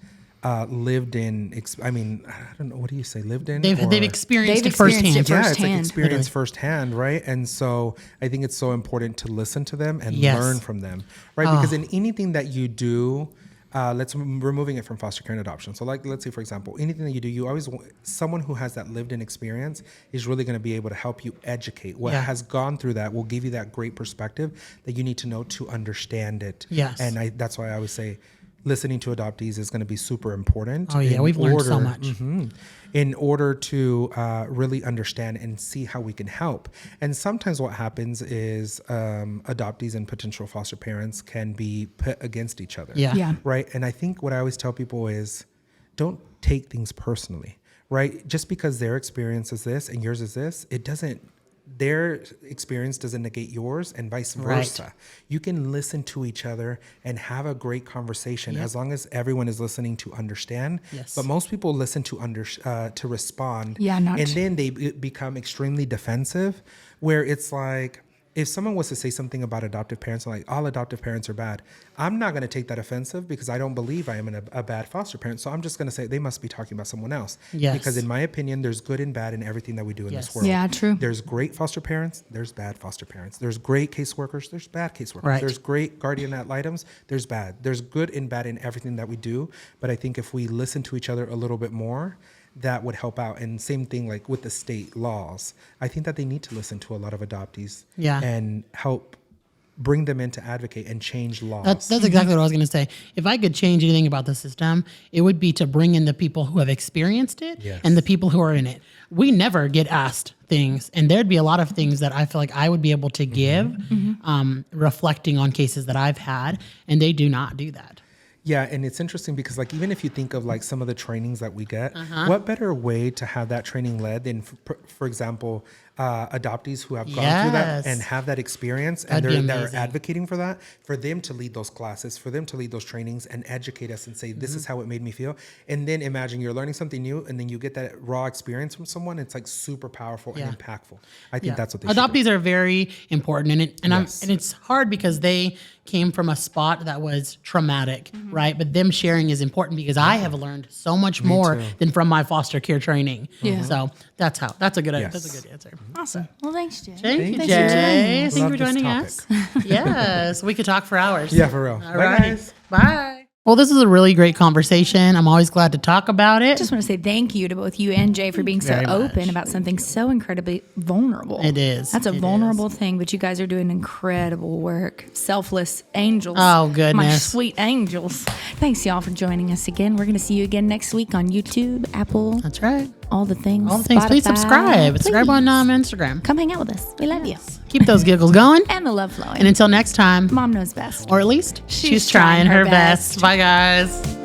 lived in. I don't know. What do you say? Lived in. They've experienced it experienced firsthand. it Yeah, it's like firsthand. experience firsthand, right? And so I think it's so important to listen to them and learn from them, right? Because in anything that you do. Removing it from foster care and adoption. So let's say, for example, anything that you do, you always want someone who has that lived in experience is really going to be able to help you educate. What has gone through that will give you that great perspective that you need to know to understand it. Yes. And that's why I always say listening to adoptees is going to be super important. Oh yeah, we've learned so much. In order to really understand and see how we can help. And sometimes what happens is adoptees and potential foster parents can be put against each other. Yeah. Right. And I think what I always tell people is don't take things personally, right? Just because their experience is this and yours is this, their experience doesn't negate yours and vice versa. Right. You can listen to each other and have a great conversation as long as everyone is listening to understand. Yes. But most people listen to respond. not and to- then they become extremely defensive, where it's like, if someone was to say something about adoptive parents, like all adoptive parents are bad, I'm not going to take that offensive because I don't believe I am a bad foster parent. So I'm just going to say they must be talking about someone else. Yes. Because in my opinion, there's good and bad in everything that we do in this world. Yeah, true. There's great foster parents. There's bad foster parents. There's great caseworkers. There's bad caseworkers. Right. There's great guardian ad litems. There's bad. There's good and bad in everything that we do. But I think if we listen to each other a little bit more, that would help out. And same thing like with the state laws. I think that they need to listen to a lot of adoptees and help bring them in to advocate and change laws. That's exactly what I was going to say. If I could change anything about the system, it would be to bring in the people who have experienced it and the people who are in it. We never get asked things, and there'd be a lot of things that I feel like I would be able to give, reflecting on cases that I've had, and they do not do that. Yeah, and it's interesting because like even if you think of like some of the trainings that we get, what better way to have that training led than, for example, adoptees who have gone through that and have that experience and they're advocating for that, for them to lead those classes, for them to lead those trainings and educate us and say, this is how it made me feel. And then imagine you're learning something new and then you get that raw experience from someone. It's like super powerful and impactful. I think that's what they adoptees should do. are very important, and it's hard because they came from a spot that was traumatic, right? But them sharing is important because I have learned so much more than from my foster care training. Yeah. So that's a good answer. Awesome. Well, thanks, Jay. Thank you, Thank Jay. you. Thank you for Love this joining topic. us. Yes, we could talk for hours. Yeah, for real. All Bye, right. guys. Bye. Well, this is a really great conversation. I'm always glad to talk about it. Just want to say thank you to both you and Jay for being so Very open much. about something so incredibly vulnerable. It is. That's a It vulnerable thing, but you guys are doing incredible work. Selfless angels. Oh, My goodness. sweet angels. Thanks, y'all, for joining us again. We're going to see you again next week on YouTube, Apple, That's right. all the things. All the things. Please Spotify. subscribe. Subscribe Please. on Instagram. Come hang out with us. We love you. Keep those giggles going. And the love flowing. And until next time, Mom knows best. or at least She's trying her best. Bye, guys.